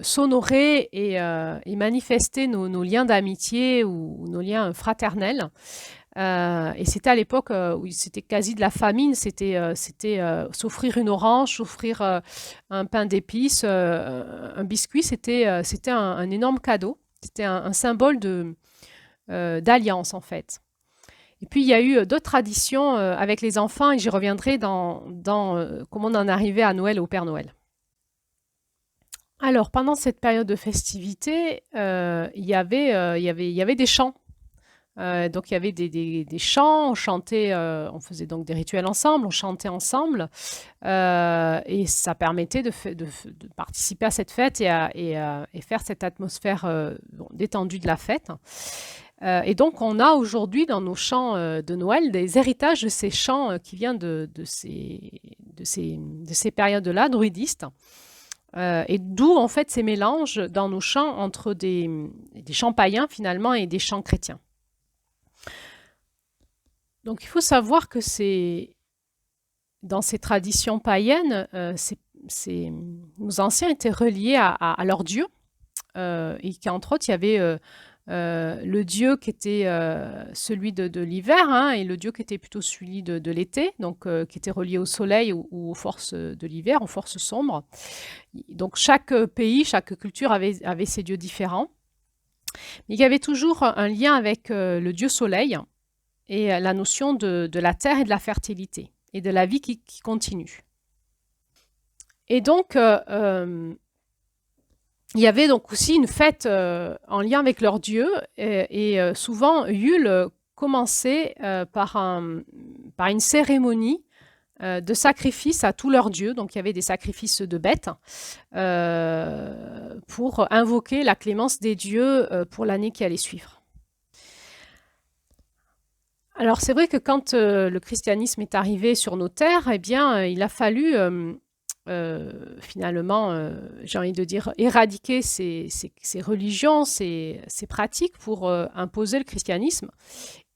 s'honorer et manifester nos liens d'amitié ou nos liens fraternels. Et c'était à l'époque où c'était quasi de la famine, c'était s'offrir une orange, s'offrir un pain d'épices, un biscuit, c'était un énorme cadeau. C'était un symbole d'alliance en fait. Et puis il y a eu d'autres traditions avec les enfants et j'y reviendrai dans comment on en arrivait à Noël et au Père Noël. Alors pendant cette période de festivité, il y avait des chants. Donc il y avait des chants, on chantait, on faisait donc des rituels ensemble, on chantait ensemble, et ça permettait de participer à cette fête et faire cette atmosphère détendue de la fête. Et donc on a aujourd'hui dans nos chants de Noël des héritages de ces chants qui viennent de ces périodes-là, druidistes. Et d'où en fait ces mélanges dans nos chants entre des chants païens finalement et des chants chrétiens. Donc il faut savoir que dans ces traditions païennes, nos anciens étaient reliés à leur dieu, et qu'entre autres, il y avait le dieu qui était celui de l'hiver, hein, et le dieu qui était plutôt celui de l'été, donc qui était relié au soleil ou aux forces de l'hiver, aux forces sombres. Donc chaque pays, chaque culture avait ses dieux différents. Mais il y avait toujours un lien avec le dieu soleil, et la notion de la terre et de la fertilité et de la vie qui continue. Et donc, il y avait donc aussi une fête en lien avec leur dieu et souvent Yule commençait par une cérémonie de sacrifice à tous leurs dieux. Donc il y avait des sacrifices de bêtes pour invoquer la clémence des dieux pour l'année qui allait suivre. Alors c'est vrai que quand le christianisme est arrivé sur nos terres, eh bien, il a fallu finalement, j'ai envie de dire, éradiquer ces religions, ces pratiques pour imposer le christianisme.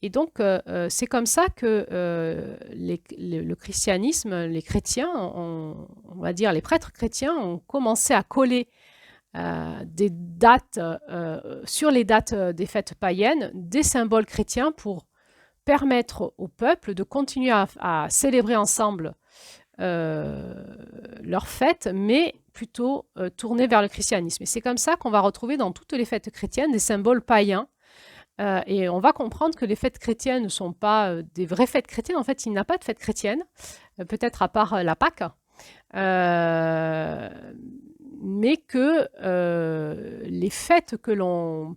Et donc, c'est comme ça que le christianisme, les chrétiens, on va dire les prêtres chrétiens, ont commencé à coller des dates, sur les dates des fêtes païennes, des symboles chrétiens pour permettre au peuple de continuer à célébrer ensemble leurs fêtes, mais plutôt tournées vers le christianisme. Et c'est comme ça qu'on va retrouver dans toutes les fêtes chrétiennes des symboles païens. Et on va comprendre que les fêtes chrétiennes ne sont pas des vraies fêtes chrétiennes. En fait, il n'y a pas de fête chrétienne, peut-être à part la Pâque, mais que les fêtes que l'on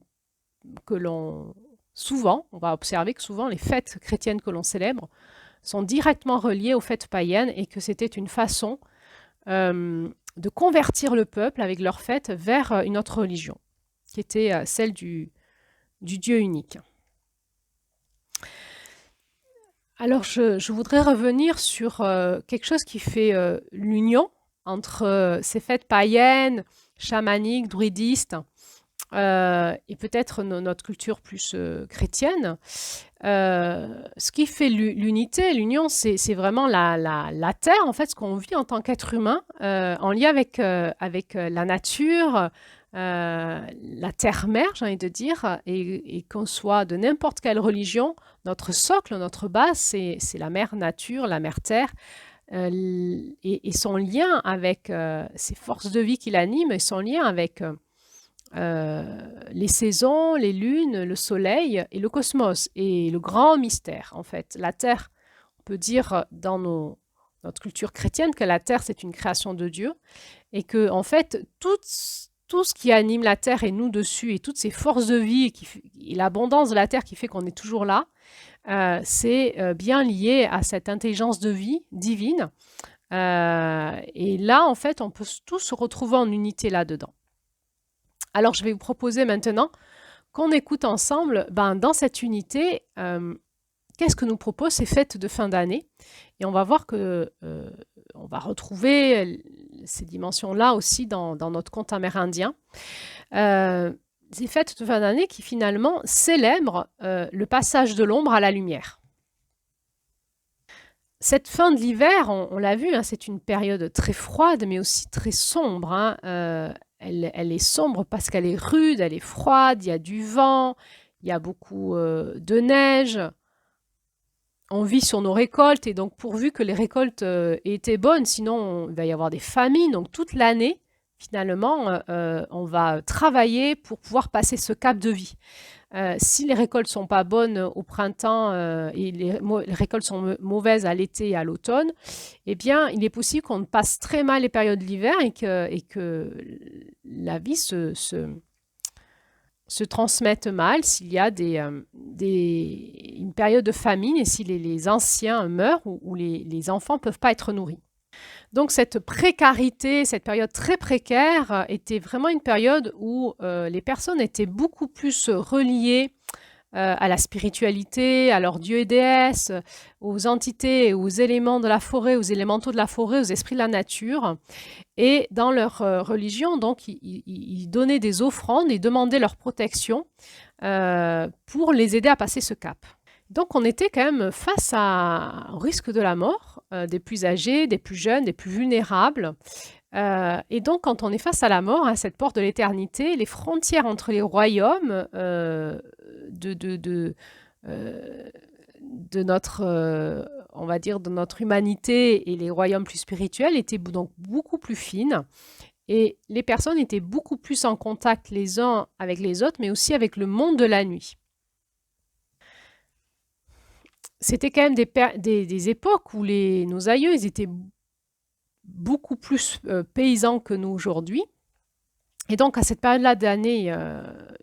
souvent, on va observer que souvent les fêtes chrétiennes que l'on célèbre sont directement reliées aux fêtes païennes et que c'était une façon de convertir le peuple avec leurs fêtes vers une autre religion, qui était celle du Dieu unique. Alors je voudrais revenir sur quelque chose qui fait l'union entre ces fêtes païennes, chamaniques, druidistes, et peut-être notre culture plus chrétienne. Ce qui fait l'unité, l'union, c'est vraiment la terre, en fait, ce qu'on vit en tant qu'être humain, en lien avec la nature, la terre-mère, j'ai envie de dire, et qu'on soit de n'importe quelle religion, notre socle, notre base, c'est la mère nature, la mère terre, et son lien avec ces forces de vie qui l'animent, et son lien avec les saisons, les lunes, le soleil et le cosmos, et le grand mystère, en fait. La terre, on peut dire dans notre culture chrétienne que la terre, c'est une création de Dieu, et que, en fait, tout ce qui anime la terre et nous dessus, et toutes ces forces de vie et l'abondance de la terre qui fait qu'on est toujours là, c'est bien lié à cette intelligence de vie divine. Et là, en fait, on peut tous se retrouver en unité là-dedans. Alors, je vais vous proposer maintenant qu'on écoute ensemble, dans cette unité, qu'est-ce que nous proposent ces fêtes de fin d'année. Et on va voir que on va retrouver ces dimensions-là aussi dans notre conte amérindien. Ces fêtes de fin d'année qui finalement célèbrent le passage de l'ombre à la lumière. Cette fin de l'hiver, on l'a vu, hein, c'est une période très froide, mais aussi très sombre, hein. Elle est sombre parce qu'elle est rude, elle est froide, il y a du vent, il y a beaucoup de neige. On vit sur nos récoltes et donc pourvu que les récoltes étaient bonnes, sinon il va y avoir des famines. Donc toute l'année, finalement, on va travailler pour pouvoir passer ce cap de vie. Si les récoltes sont pas bonnes au printemps et les récoltes sont mauvaises à l'été et à l'automne, eh bien, il est possible qu'on passe très mal les périodes de l'hiver et que la vie se transmette mal s'il y a une période de famine et si les anciens meurent ou les enfants ne peuvent pas être nourris. Donc cette précarité, cette période très précaire était vraiment une période où les personnes étaient beaucoup plus reliées à la spiritualité, à leurs dieux et déesses, aux entités, aux éléments de la forêt, aux élémentaux de la forêt, aux esprits de la nature. Et dans leur religion, donc, ils donnaient des offrandes et demandaient leur protection pour les aider à passer ce cap. Donc on était quand même face au risque de la mort, des plus âgés, des plus jeunes, des plus vulnérables. Et donc quand on est face à la mort, à cette porte de l'éternité, les frontières entre les royaumes de notre, on va dire, de notre humanité et les royaumes plus spirituels étaient donc beaucoup plus fines. Et les personnes étaient beaucoup plus en contact les uns avec les autres, mais aussi avec le monde de la nuit. C'était quand même des époques où nos aïeux ils étaient beaucoup plus paysans que nous aujourd'hui. Et donc, à cette période-là d'année,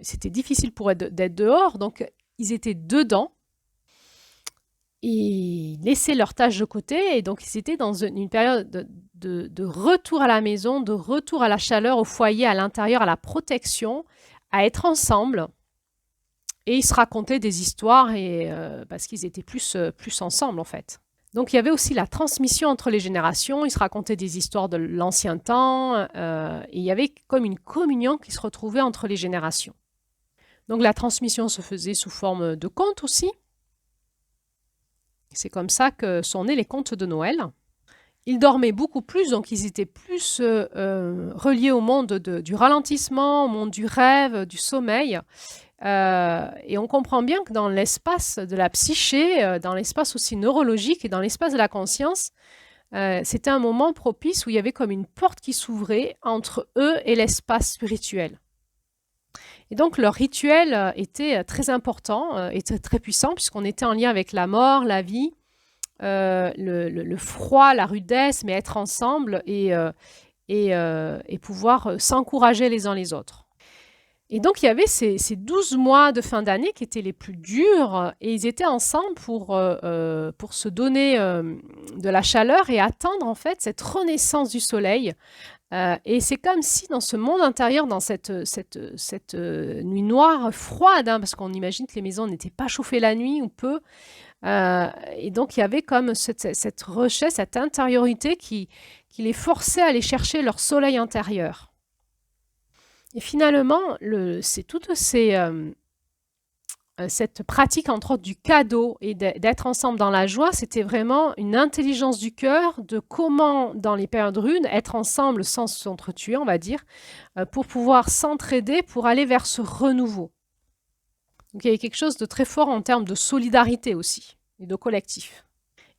c'était difficile pour eux d'être dehors. Donc, ils étaient dedans. Ils laissaient leurs tâches de côté. Et donc, ils étaient dans une période de retour à la maison, de retour à la chaleur, au foyer, à l'intérieur, à la protection, à être ensemble. Et ils se racontaient des histoires parce qu'ils étaient plus ensemble, en fait. Donc, il y avait aussi la transmission entre les générations. Ils se racontaient des histoires de l'ancien temps. Et il y avait comme une communion qui se retrouvait entre les générations. Donc, la transmission se faisait sous forme de contes aussi. C'est comme ça que sont nés les contes de Noël. Ils dormaient beaucoup plus, donc ils étaient plus reliés au monde du ralentissement, au monde du rêve, du sommeil. Et on comprend bien que dans l'espace de la psyché, dans l'espace aussi neurologique et dans l'espace de la conscience, c'était un moment propice où il y avait comme une porte qui s'ouvrait entre eux et l'espace spirituel. Et donc leur rituel était très important, était très puissant puisqu'on était en lien avec la mort, la vie, le froid, la rudesse, mais être ensemble et pouvoir s'encourager les uns les autres. Et donc, il y avait ces 12 mois de fin d'année qui étaient les plus durs et ils étaient ensemble pour se donner de la chaleur et attendre en fait cette renaissance du soleil. Et c'est comme si dans ce monde intérieur, dans cette nuit noire, froide, hein, parce qu'on imagine que les maisons n'étaient pas chauffées la nuit ou peu, et donc il y avait comme cette recherche, cette intériorité qui les forçait à aller chercher leur soleil intérieur. Et finalement, c'est toute cette pratique, entre autres, du cadeau et d'être ensemble dans la joie, c'était vraiment une intelligence du cœur de comment, dans les périodes rudes, être ensemble sans s'entretuer, on va dire, pour pouvoir s'entraider, pour aller vers ce renouveau. Donc il y avait quelque chose de très fort en termes de solidarité aussi, et de collectif.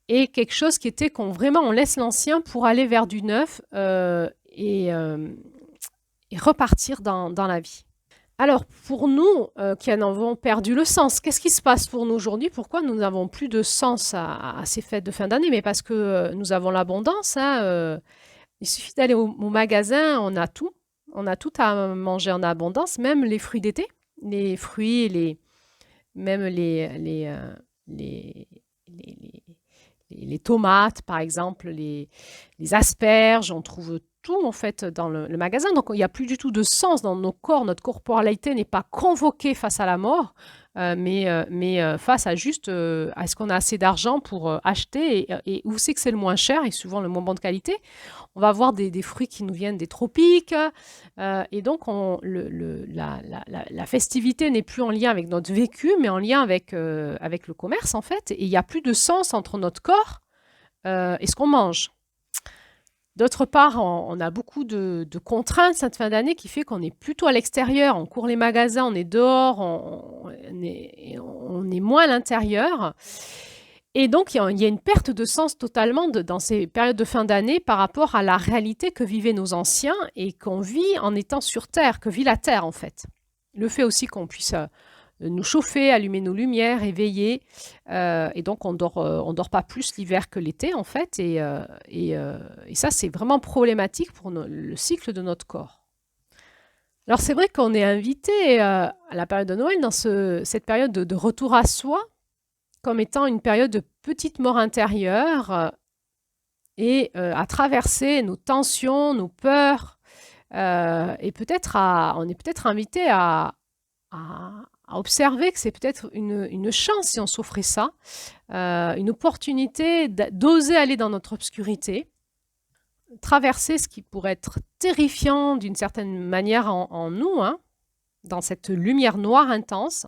Et quelque chose qui était qu'on laisse l'ancien pour aller vers du neuf et repartir dans la vie. Alors, pour nous qui en avons perdu le sens, qu'est-ce qui se passe pour nous aujourd'hui? Pourquoi nous n'avons plus de sens à ces fêtes de fin d'année? Mais parce que nous avons l'abondance. Hein, il suffit d'aller au magasin, on a tout. On a tout à manger en abondance, même les fruits d'été, les fruits, même les tomates, par exemple, les asperges, on trouve tout en fait dans le magasin. Donc il n'y a plus du tout de sens dans nos corps, notre corporalité n'est pas convoquée face à la mort mais face à juste est-ce qu'on a assez d'argent pour acheter et où c'est le moins cher et souvent le moins bon de qualité. On va avoir des fruits qui nous viennent des tropiques et donc la festivité n'est plus en lien avec notre vécu, mais en lien avec le commerce en fait. Et il n'y a plus de sens entre notre corps et ce qu'on mange. D'autre part, on a beaucoup de contraintes cette fin d'année qui fait qu'on est plutôt à l'extérieur, on court les magasins, on est dehors, on est moins à l'intérieur. Et donc, il y a une perte de sens totalement dans ces périodes de fin d'année par rapport à la réalité que vivaient nos anciens et qu'on vit en étant sur Terre, que vit la Terre en fait. Le fait aussi qu'on puisse nous chauffer, allumer nos lumières, éveiller. Et donc, on dort pas plus l'hiver que l'été, en fait. Et ça, c'est vraiment problématique pour le cycle de notre corps. Alors, c'est vrai qu'on est invité à la période de Noël, dans cette période de retour à soi, comme étant une période de petite mort intérieure et à traverser nos tensions, nos peurs. Et on est peut-être invité à observer que c'est peut-être une chance si on s'offrait ça, une opportunité d'oser aller dans notre obscurité, traverser ce qui pourrait être terrifiant d'une certaine manière en nous, hein, dans cette lumière noire intense,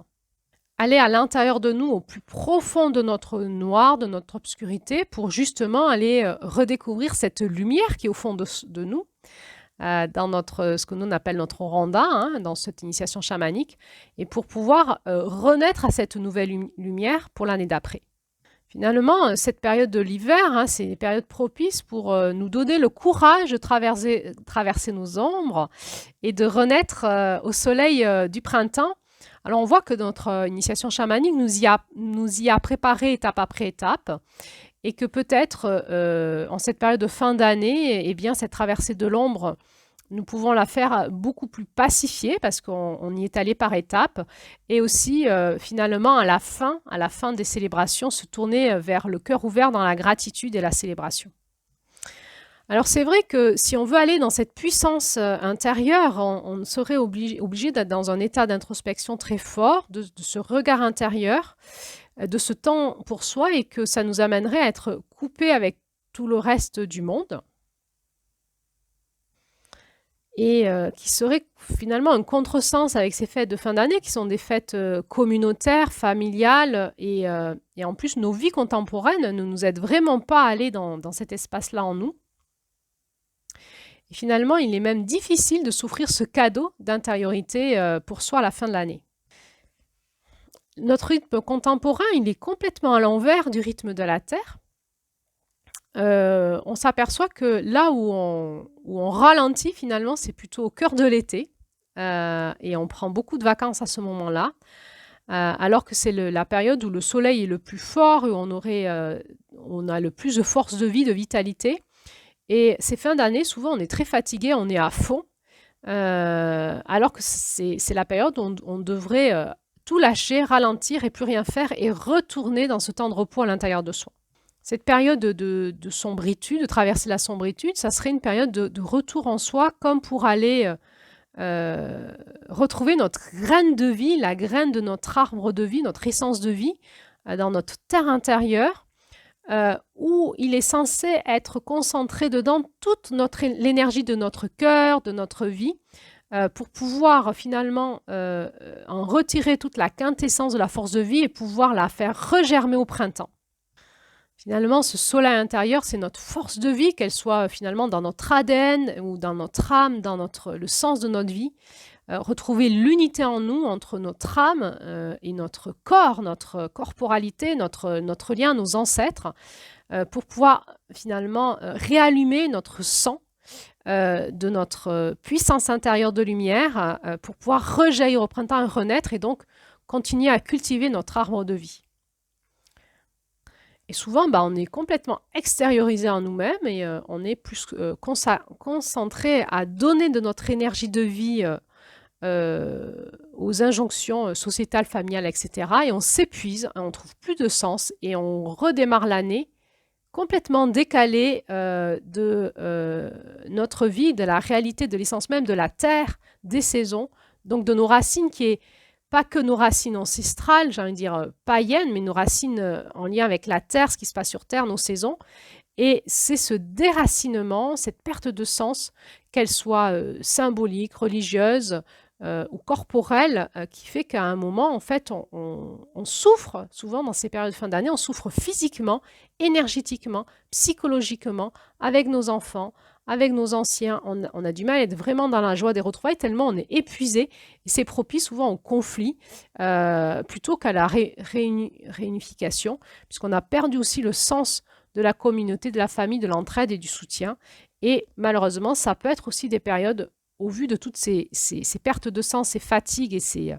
aller à l'intérieur de nous, au plus profond de notre noir, de notre obscurité, pour justement aller redécouvrir cette lumière qui est au fond de nous, dans ce que nous appelle notre Randa, hein, dans cette initiation chamanique, et pour pouvoir renaître à cette nouvelle lumière pour l'année d'après. Finalement, cette période de l'hiver, hein, c'est une période propice pour nous donner le courage de traverser nos ombres et de renaître au soleil du printemps. Alors on voit que notre initiation chamanique nous y a préparé étape après étape, et que peut-être en cette période de fin d'année, eh bien, cette traversée de l'ombre, nous pouvons la faire beaucoup plus pacifiée parce qu'on y est allé par étapes, et aussi finalement à la fin des célébrations, se tourner vers le cœur ouvert dans la gratitude et la célébration. Alors c'est vrai que si on veut aller dans cette puissance intérieure, on serait obligé d'être dans un état d'introspection très fort, de ce regard intérieur, de ce temps pour soi, et que ça nous amènerait à être coupé avec tout le reste du monde, et qui serait finalement un contresens avec ces fêtes de fin d'année, qui sont des fêtes communautaires, familiales, et en plus nos vies contemporaines ne nous aident vraiment pas à aller dans cet espace-là en nous. Et finalement, il est même difficile de s'offrir ce cadeau d'intériorité pour soi à la fin de l'année. Notre rythme contemporain, il est complètement à l'envers du rythme de la Terre. On s'aperçoit que là où on ralentit, finalement, c'est plutôt au cœur de l'été. Et on prend beaucoup de vacances à ce moment-là. Alors que c'est la période où le soleil est le plus fort, où on a le plus de force de vie, de vitalité. Et ces fins d'année, souvent, on est très fatigué, on est à fond. Alors que c'est la période où on devrait tout lâcher, ralentir et plus rien faire, et retourner dans ce temps de repos à l'intérieur de soi. Cette période de sombritude, de traverser la sombritude, ça serait une période de retour en soi, comme pour aller retrouver notre graine de vie, la graine de notre arbre de vie, notre essence de vie, dans notre terre intérieure, où il est censé être concentré dedans toute l'énergie de notre cœur, de notre vie, pour pouvoir finalement en retirer toute la quintessence de la force de vie et pouvoir la faire regermer au printemps. Finalement, ce soleil intérieur, c'est notre force de vie, qu'elle soit finalement dans notre ADN ou dans notre âme, dans le sens de notre vie. Retrouver l'unité en nous entre notre âme et notre corps, notre corporalité, notre lien à nos ancêtres, pour pouvoir finalement réallumer notre sang de notre puissance intérieure de lumière, pour pouvoir rejaillir au printemps et renaître, et donc continuer à cultiver notre arbre de vie. Et souvent, on est complètement extériorisé en nous-mêmes, et on est plus concentré à donner de notre énergie de vie aux injonctions sociétales, familiales, etc. Et on s'épuise, on ne trouve plus de sens, et on redémarre l'année complètement décalé de notre vie, de la réalité, de l'essence même de la terre, des saisons, donc de nos racines qui est pas que nos racines ancestrales, j'ai envie de dire païennes, mais nos racines en lien avec la terre, ce qui se passe sur terre, nos saisons. Et c'est ce déracinement, cette perte de sens, qu'elle soit symbolique, religieuse ou corporelle, qui fait qu'à un moment, en fait, on souffre, souvent dans ces périodes de fin d'année, on souffre physiquement, énergétiquement, psychologiquement, avec nos enfants, avec nos anciens. On a du mal à être vraiment dans la joie des retrouvailles, tellement on est épuisé. Et c'est propice souvent au conflit, plutôt qu'à la réunification, puisqu'on a perdu aussi le sens de la communauté, de la famille, de l'entraide et du soutien. Et malheureusement, ça peut être aussi des périodes, au vu de toutes ces pertes de sens, ces fatigues et ces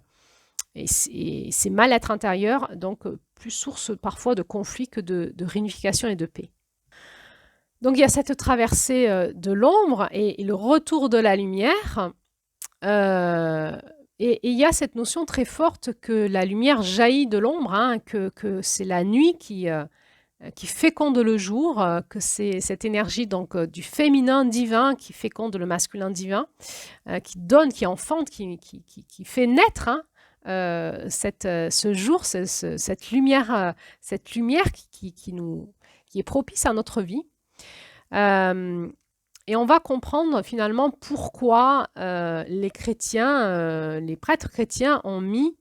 mal-être intérieurs, donc plus source parfois de conflits que de réunification et de paix. Donc il y a cette traversée de l'ombre et le retour de la lumière. Et il y a cette notion très forte que la lumière jaillit de l'ombre, hein, que c'est la nuit qui féconde le jour, que c'est cette énergie donc du féminin divin qui féconde le masculin divin, qui donne, qui enfante, qui fait naître hein, ce jour, cette lumière qui est propice à notre vie. Et on va comprendre finalement pourquoi les chrétiens, les prêtres chrétiens ont mis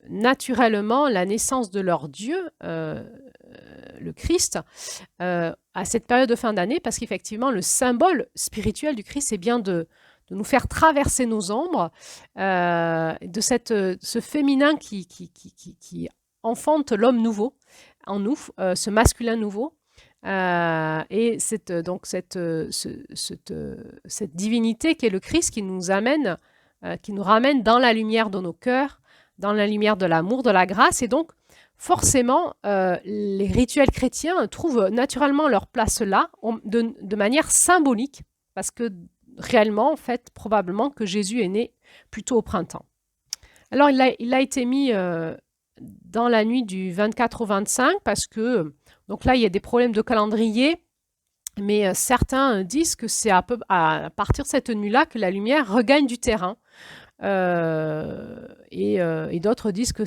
naturellement la naissance de leur Dieu, le Christ, à cette période de fin d'année, parce qu'effectivement, le symbole spirituel du Christ, c'est bien de nous faire traverser nos ombres, de ce féminin qui enfante l'homme nouveau en nous, ce masculin nouveau. Et cette divinité qui est le Christ qui nous ramène dans la lumière de nos cœurs, dans la lumière de l'amour, de la grâce. Et donc, forcément, les rituels chrétiens trouvent naturellement leur place là, de manière symbolique, parce que réellement, en fait, probablement que Jésus est né plutôt au printemps. Alors, il a été mis dans la nuit du 24 au 25, parce que, donc là, il y a des problèmes de calendrier, mais certains disent que c'est à partir de cette nuit-là que la lumière regagne du terrain. Et d'autres disent que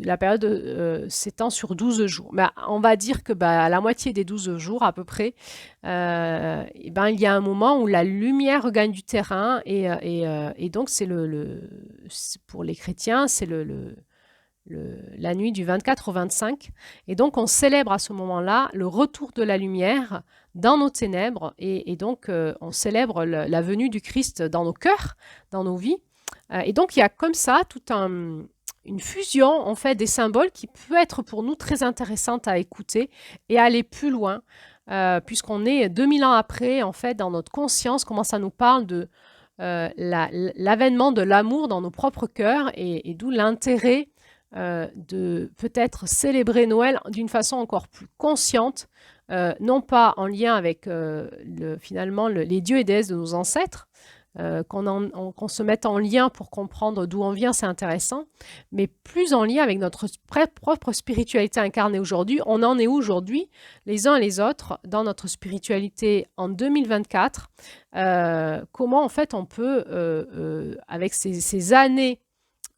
la période s'étend sur 12 jours. Mais on va dire que à la moitié des 12 jours à peu près, il y a un moment où la lumière regagne du terrain et donc c'est pour les chrétiens, c'est la nuit du 24 au 25. Et donc on célèbre à ce moment-là le retour de la lumière dans nos ténèbres et donc on célèbre la venue du Christ dans nos cœurs, dans nos vies. Et donc, il y a comme ça toute une fusion en fait, des symboles qui peut être pour nous très intéressante à écouter et à aller plus loin, puisqu'on est 2000 ans après, en fait, dans notre conscience, comment ça nous parle de l'avènement de l'amour dans nos propres cœurs et d'où l'intérêt de peut-être célébrer Noël d'une façon encore plus consciente, non pas en lien avec finalement les dieux et déesses de nos ancêtres, qu'on se mette en lien pour comprendre d'où on vient, c'est intéressant, mais plus en lien avec notre propre spiritualité incarnée aujourd'hui. On en est où aujourd'hui, les uns et les autres, dans notre spiritualité en 2024 ? Comment en fait on peut, avec ces années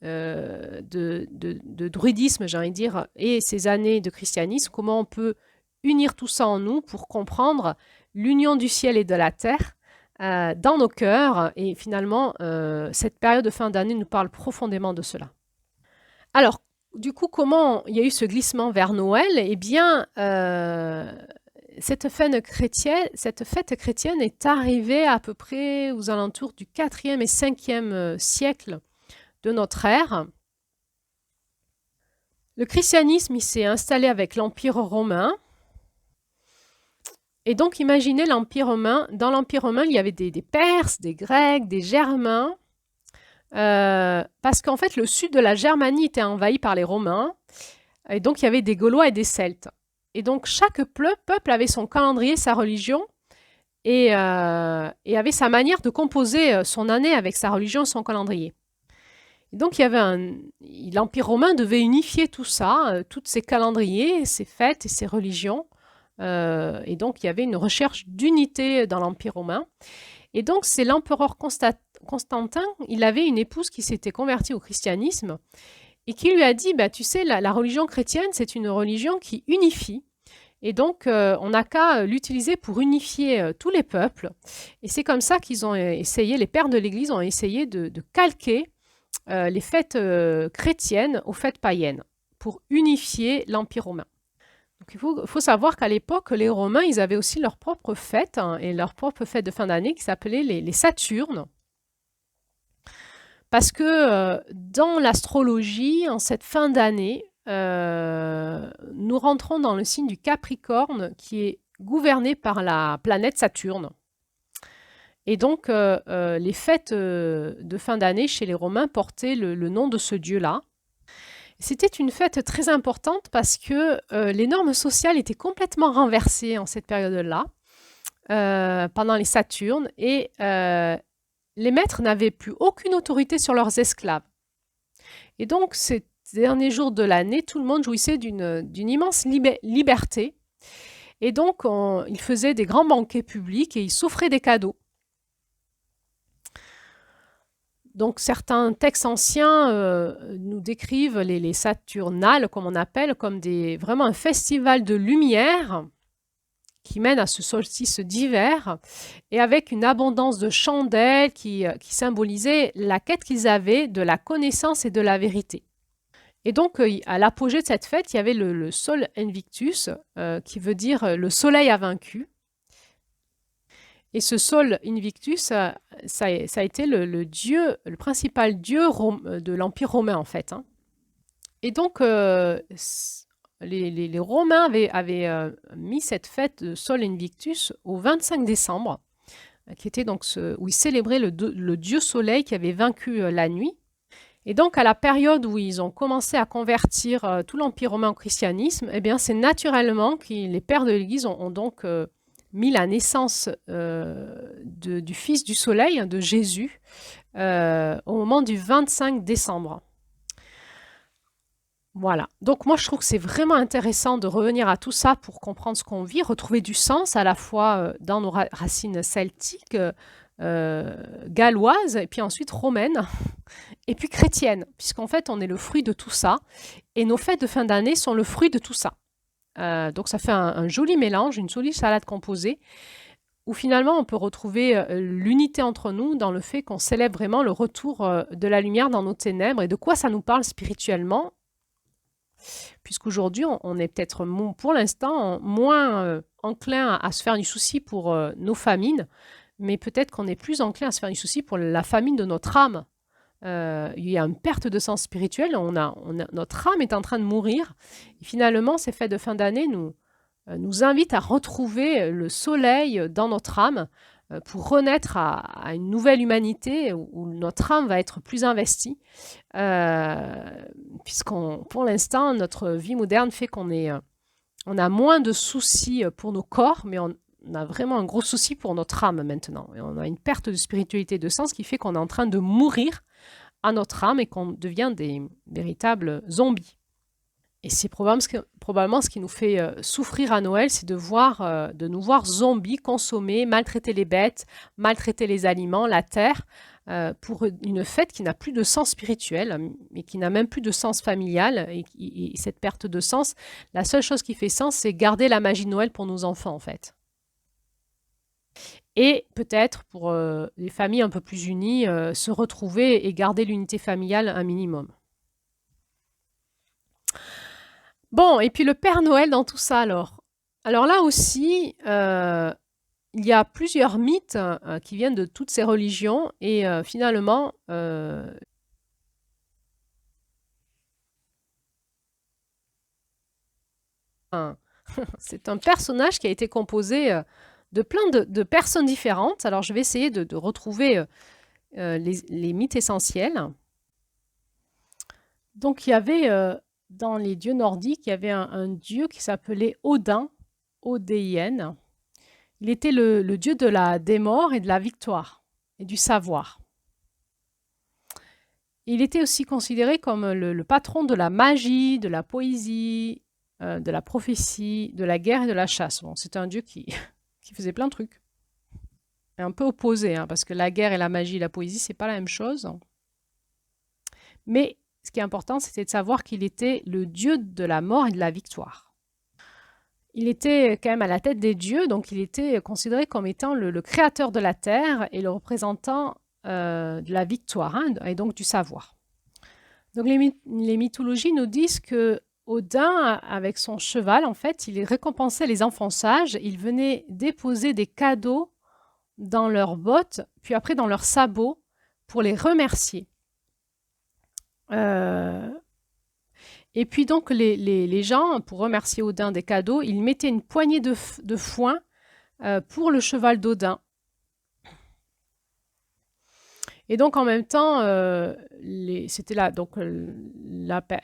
de druidisme, j'ai envie de dire, et ces années de christianisme, comment on peut unir tout ça en nous pour comprendre l'union du ciel et de la terre dans nos cœurs. Et finalement, cette période de fin d'année nous parle profondément de cela. Alors, du coup, comment il y a eu ce glissement vers Noël ? Eh bien, cette fête chrétienne est arrivée à peu près aux alentours du 4e et 5e siècle de notre ère. Le christianisme, il s'est installé avec l'Empire romain. Et donc, imaginez l'Empire romain. Dans l'Empire romain, il y avait des Perses, des Grecs, des Germains, parce qu'en fait, le sud de la Germanie était envahi par les Romains, et donc il y avait des Gaulois et des Celtes. Et donc, chaque peuple avait son calendrier, sa religion, et avait sa manière de composer son année avec sa religion, son calendrier. Et donc, l'Empire romain devait unifier tout ça, tous ces calendriers, ces fêtes et ces religions. Et donc, il y avait une recherche d'unité dans l'Empire romain. Et donc, c'est l'empereur Constantin, il avait une épouse qui s'était convertie au christianisme et qui lui a dit, bah, tu sais, la religion chrétienne, c'est une religion qui unifie. Et donc, on n'a qu'à l'utiliser pour unifier tous les peuples. Et c'est comme ça qu'ils ont essayé, les pères de l'Église ont essayé de calquer les fêtes chrétiennes aux fêtes païennes pour unifier l'Empire romain. Donc, il faut savoir qu'à l'époque, les Romains, ils avaient aussi leurs propres fêtes et leurs propres fêtes de fin d'année qui s'appelaient les Saturnes. Parce que dans l'astrologie, en cette fin d'année, nous rentrons dans le signe du Capricorne qui est gouverné par la planète Saturne. Et donc, les fêtes de fin d'année chez les Romains portaient le nom de ce dieu-là. C'était une fête très importante parce que les normes sociales étaient complètement renversées en cette période-là, pendant les Saturnes, et les maîtres n'avaient plus aucune autorité sur leurs esclaves. Et donc, ces derniers jours de l'année, tout le monde jouissait d'une immense liberté. Et donc, ils faisaient des grands banquets publics et ils s'offraient des cadeaux. Donc, certains textes anciens nous décrivent les Saturnales, comme on appelle, comme vraiment un festival de lumière qui mène à ce solstice d'hiver, et avec une abondance de chandelles qui symbolisait la quête qu'ils avaient de la connaissance et de la vérité. Et donc, à l'apogée de cette fête, il y avait le Sol Invictus, qui veut dire le soleil a vaincu. Et ce Sol Invictus, ça a été le principal dieu de l'Empire romain, en fait. Hein. Et donc, les Romains avaient mis cette fête de Sol Invictus au 25 décembre, qui était donc où ils célébraient le dieu soleil qui avait vaincu la nuit. Et donc, à la période où ils ont commencé à convertir tout l'Empire romain au christianisme, eh bien, c'est naturellement que les pères de l'Église ont donc mis la naissance du Fils du Soleil, de Jésus, au moment du 25 décembre. Voilà. Donc moi, je trouve que c'est vraiment intéressant de revenir à tout ça pour comprendre ce qu'on vit, retrouver du sens à la fois dans nos racines celtiques, galloises, et puis ensuite romaines, et puis chrétiennes, puisqu'en fait, on est le fruit de tout ça, et nos fêtes de fin d'année sont le fruit de tout ça. Donc ça fait un joli mélange, une jolie salade composée, où finalement on peut retrouver l'unité entre nous dans le fait qu'on célèbre vraiment le retour de la lumière dans nos ténèbres, et de quoi ça nous parle spirituellement, puisqu'aujourd'hui on est peut-être pour l'instant moins enclin à se faire du souci pour nos famines, mais peut-être qu'on est plus enclin à se faire du souci pour la famine de notre âme. Il y a une perte de sens spirituel, notre âme est en train de mourir, et finalement ces fêtes de fin d'année nous invitent à retrouver le soleil dans notre âme pour renaître à une nouvelle humanité où notre âme va être plus investie, pour l'instant, notre vie moderne fait on a moins de soucis pour nos corps, mais on a vraiment un gros souci pour notre âme maintenant. Et on a une perte de spiritualité, de sens qui fait qu'on est en train de mourir à notre âme et qu'on devient des véritables zombies. Et c'est probablement ce qui nous fait souffrir à Noël, c'est de nous voir zombies, consommer, maltraiter les bêtes, maltraiter les aliments, la terre, pour une fête qui n'a plus de sens spirituel, mais qui n'a même plus de sens familial. Et cette perte de sens, la seule chose qui fait sens, c'est garder la magie de Noël pour nos enfants, en fait. Et peut-être, pour les familles un peu plus unies, se retrouver et garder l'unité familiale un minimum. Bon, et puis le Père Noël dans tout ça, alors. Alors là aussi, il y a plusieurs mythes qui viennent de toutes ces religions, et finalement, c'est un personnage qui a été composé de plein de personnes différentes. Alors je vais essayer de retrouver les mythes essentiels. Donc il y avait, dans les dieux nordiques, il y avait un dieu qui s'appelait Odin, O-D-I-N. Il était le dieu des morts et de la victoire et du savoir. Il était aussi considéré comme le patron de la magie, de la poésie, de la prophétie, de la guerre et de la chasse. Bon, c'était un dieu qui faisait plein de trucs. un peu opposé, hein, parce que la guerre et la magie et la poésie, c'est pas la même chose. Mais ce qui est important, c'était de savoir qu'il était le dieu de la mort et de la victoire. Il était quand même à la tête des dieux, donc il était considéré comme étant le créateur de la terre et le représentant de la victoire, hein, et donc du savoir. Donc les mythologies nous disent que Odin, avec son cheval, en fait, il récompensait les enfants sages. Il venait déposer des cadeaux dans leurs bottes, puis après dans leurs sabots, pour les remercier. Et puis donc les gens, pour remercier Odin des cadeaux, ils mettaient une poignée de foin pour le cheval d'Odin. Et donc en même temps, c'était là donc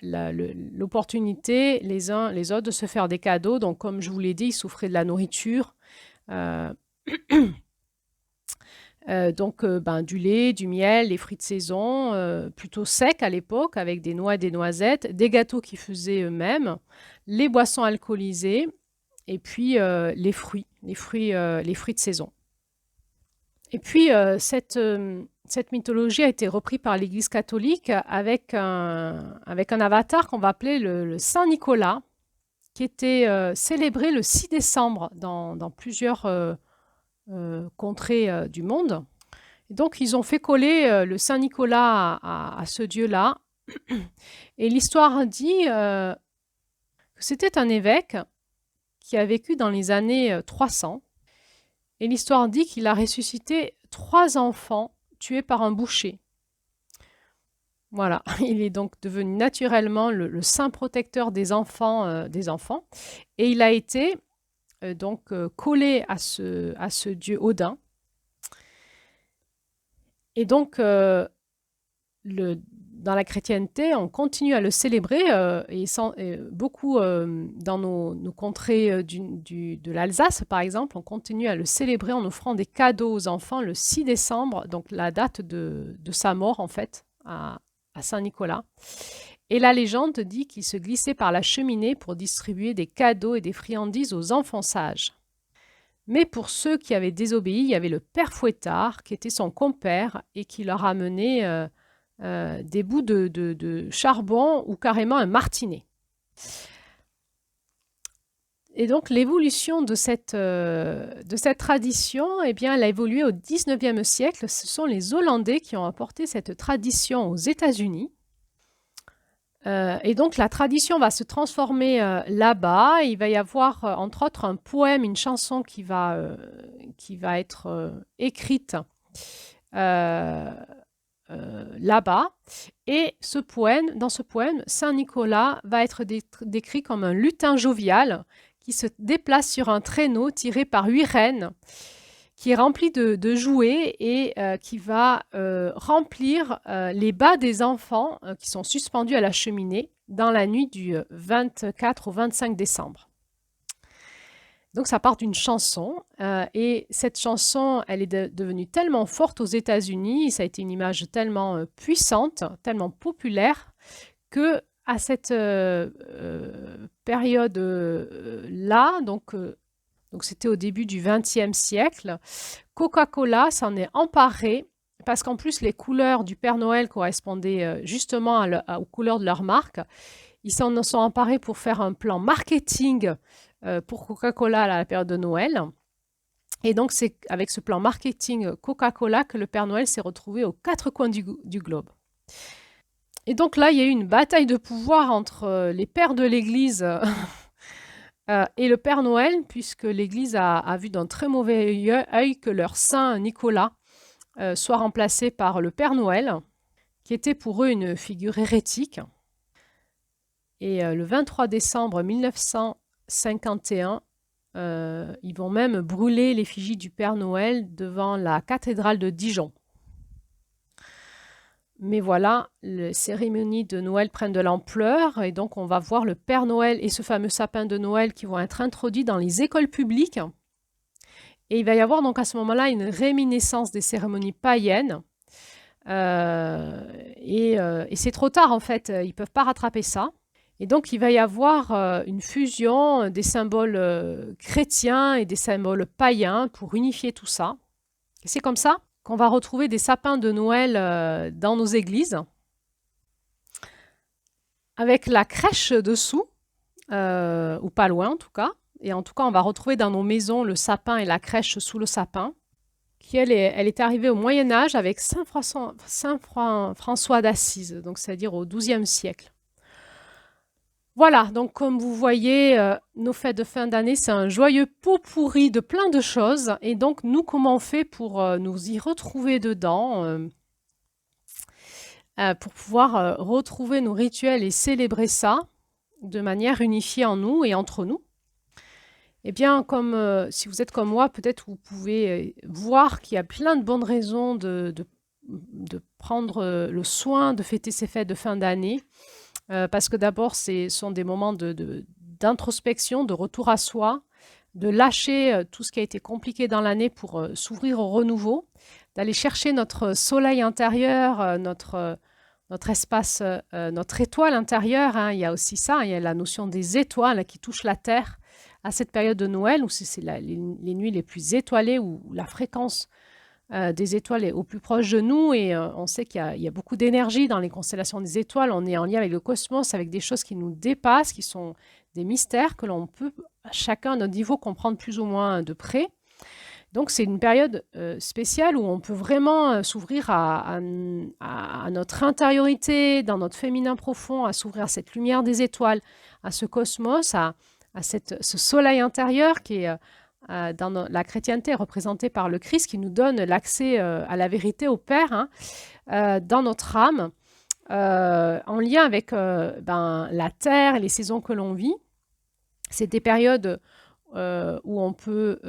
l'opportunité les uns les autres de se faire des cadeaux. Donc comme je vous l'ai dit, ils s'offraient de la nourriture. Euh, du lait, du miel, les fruits de saison, plutôt secs à l'époque, avec des noix et des noisettes, des gâteaux qu'ils faisaient eux-mêmes, les boissons alcoolisées, et puis les fruits de saison. Et puis cette mythologie a été reprise par l'Église catholique avec un avatar qu'on va appeler le Saint Nicolas, qui était célébré le 6 décembre dans plusieurs contrées du monde. Et donc, ils ont fait coller le Saint Nicolas à ce dieu-là. Et l'histoire dit que c'était un évêque qui a vécu dans les années 300. Et l'histoire dit qu'il a ressuscité 3 enfants tués par un boucher. Voilà, il est donc devenu naturellement le saint protecteur des enfants. Et il a été collé à ce dieu Odin. Et donc, dans la chrétienté, on continue à le célébrer beaucoup dans nos contrées de l'Alsace, par exemple, on continue à le célébrer en offrant des cadeaux aux enfants le 6 décembre, donc la date de sa mort, en fait, à Saint-Nicolas. Et la légende dit qu'il se glissait par la cheminée pour distribuer des cadeaux et des friandises aux enfants sages. Mais pour ceux qui avaient désobéi, il y avait le père Fouettard, qui était son compère et qui leur amenait des bouts de charbon ou carrément un martinet. Et donc l'évolution de cette tradition, eh bien, elle a évolué au XIXe siècle. Ce sont les Hollandais qui ont apporté cette tradition aux États-Unis. Et donc la tradition va se transformer là-bas. Il va y avoir entre autres un poème, une chanson qui va être écrite là-bas. Et dans ce poème, Saint Nicolas va être décrit comme un lutin jovial qui se déplace sur un traîneau tiré par 8 rennes, qui est rempli de jouets et qui va remplir les bas des enfants qui sont suspendus à la cheminée dans la nuit du 24 au 25 décembre. Donc ça part d'une chanson et cette chanson, elle est devenue tellement forte aux États-Unis, ça a été une image tellement puissante, tellement populaire que à cette période-là, donc c'était au début du XXe siècle, Coca-Cola s'en est emparé parce qu'en plus les couleurs du Père Noël correspondaient justement aux couleurs de leur marque. Ils s'en sont emparés pour faire un plan marketing pour Coca-Cola à la période de Noël. Et donc c'est avec ce plan marketing Coca-Cola que le Père Noël s'est retrouvé aux 4 coins du globe. Et donc là, il y a eu une bataille de pouvoir entre les pères de l'Église et le Père Noël, puisque l'Église a vu d'un très mauvais œil que leur saint Nicolas soit remplacé par le Père Noël, qui était pour eux une figure hérétique. Et le 23 décembre 1951, ils vont même brûler l'effigie du Père Noël devant la cathédrale de Dijon. Mais voilà, les cérémonies de Noël prennent de l'ampleur et donc on va voir le Père Noël et ce fameux sapin de Noël qui vont être introduits dans les écoles publiques. Et il va y avoir donc à ce moment-là une réminiscence des cérémonies païennes. Et c'est trop tard en fait, ils ne peuvent pas rattraper ça. Et donc il va y avoir une fusion des symboles chrétiens et des symboles païens pour unifier tout ça. C'est comme ça qu'on va retrouver des sapins de Noël dans nos églises, avec la crèche dessous, ou pas loin en tout cas. Et en tout cas, on va retrouver dans nos maisons le sapin et la crèche sous le sapin, qui elle est arrivée au Moyen Âge avec Saint François d'Assise, donc c'est-à-dire au XIIe siècle. Voilà, donc comme vous voyez, nos fêtes de fin d'année, c'est un joyeux pot pourri de plein de choses. Et donc, nous, comment on fait pour nous y retrouver dedans, pour pouvoir retrouver nos rituels et célébrer ça de manière unifiée en nous et entre nous? Eh bien, comme si vous êtes comme moi, peut-être vous pouvez voir qu'il y a plein de bonnes raisons de prendre le soin de fêter ces fêtes de fin d'année. Parce que d'abord, ce sont des moments d'introspection, de retour à soi, de lâcher tout ce qui a été compliqué dans l'année pour s'ouvrir au renouveau, d'aller chercher notre soleil intérieur, notre espace, notre étoile intérieure, hein. Il y a aussi ça, il y a la notion des étoiles qui touchent la Terre à cette période de Noël, où c'est les nuits les plus étoilées, où la fréquence des étoiles est au plus proche de nous, et on sait qu'il y a beaucoup d'énergie dans les constellations des étoiles. On est en lien avec le cosmos, avec des choses qui nous dépassent, qui sont des mystères que l'on peut, chacun à notre niveau, comprendre plus ou moins de près. Donc c'est une période spéciale où on peut vraiment s'ouvrir à notre intériorité, dans notre féminin profond, à s'ouvrir à cette lumière des étoiles, à ce cosmos, à ce soleil intérieur qui est dans la chrétienté représentée par le Christ, qui nous donne l'accès à la vérité, au Père, hein, dans notre âme, en lien avec la terre et les saisons que l'on vit. C'est des périodes où on peut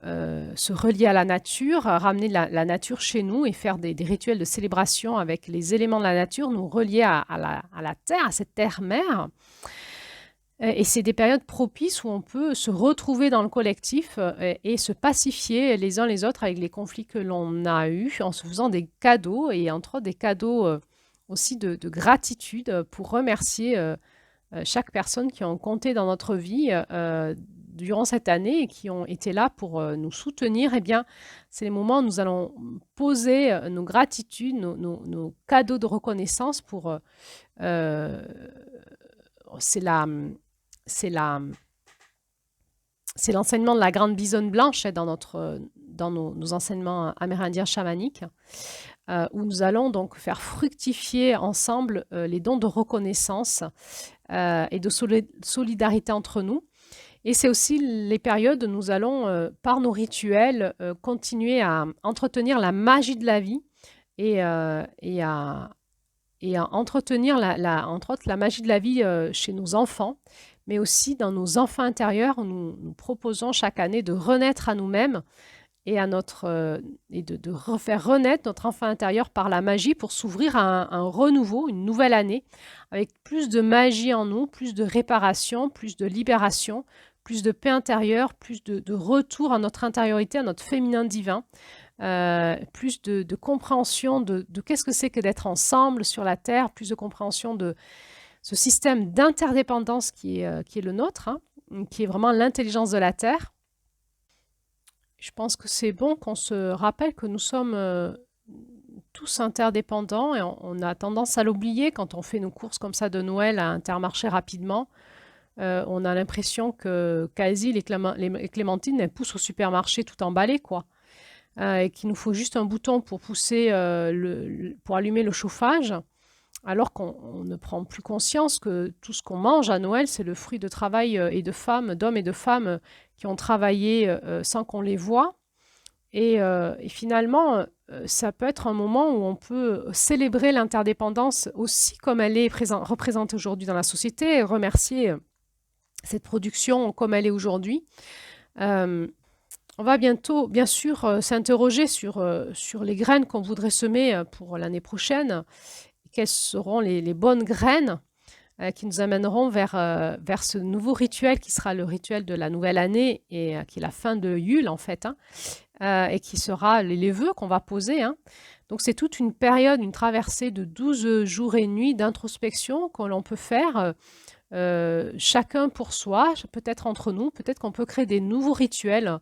se relier à la nature, ramener la nature chez nous et faire des rituels de célébration avec les éléments de la nature, nous relier à la terre, à cette terre-mère. Et c'est des périodes propices où on peut se retrouver dans le collectif et se pacifier les uns les autres avec les conflits que l'on a eus, en se faisant des cadeaux, et entre autres des cadeaux aussi de gratitude, pour remercier chaque personne qui ont compté dans notre vie durant cette année et qui ont été là pour nous soutenir. Eh bien, c'est les moments où nous allons poser nos gratitudes, nos cadeaux de reconnaissance pour... c'est l'enseignement de la grande bisonne blanche dans nos enseignements amérindiens chamaniques, où nous allons donc faire fructifier ensemble les dons de reconnaissance et de solidarité entre nous. Et c'est aussi les périodes où nous allons, par nos rituels, continuer à entretenir la magie de la vie et à entretenir, entre autres, la magie de la vie chez nos enfants, mais aussi dans nos enfants intérieurs, où nous proposons chaque année de renaître à nous-mêmes et de refaire renaître notre enfant intérieur par la magie, pour s'ouvrir à un renouveau, une nouvelle année, avec plus de magie en nous, plus de réparation, plus de libération, plus de paix intérieure, plus de retour à notre intériorité, à notre féminin divin, plus de compréhension de qu'est-ce que c'est que d'être ensemble sur la Terre, plus de compréhension de ce système d'interdépendance qui est le nôtre, hein, qui est vraiment l'intelligence de la Terre. Je pense que c'est bon qu'on se rappelle que nous sommes tous interdépendants, et on a tendance à l'oublier quand on fait nos courses comme ça de Noël à Intermarché rapidement. On a l'impression que quasi les clémentines, elles poussent au supermarché tout emballées, quoi. Et qu'il nous faut juste un bouton pour pousser, pour allumer le chauffage, alors qu'on ne prend plus conscience que tout ce qu'on mange à Noël, c'est le fruit de travail d'hommes et de femmes qui ont travaillé sans qu'on les voie. Et finalement, ça peut être un moment où on peut célébrer l'interdépendance aussi comme elle est représentée aujourd'hui dans la société, et remercier cette production comme elle est aujourd'hui. On va bientôt, bien sûr, s'interroger sur les graines qu'on voudrait semer pour l'année prochaine. Quelles seront les bonnes graines qui nous amèneront vers ce nouveau rituel qui sera le rituel de la nouvelle année, et qui est la fin de Yule, en fait, hein, et qui sera les vœux qu'on va poser, hein. Donc c'est toute une période, une traversée de 12 jours et nuits d'introspection que l'on peut faire, chacun pour soi, peut-être entre nous, peut-être qu'on peut créer des nouveaux rituels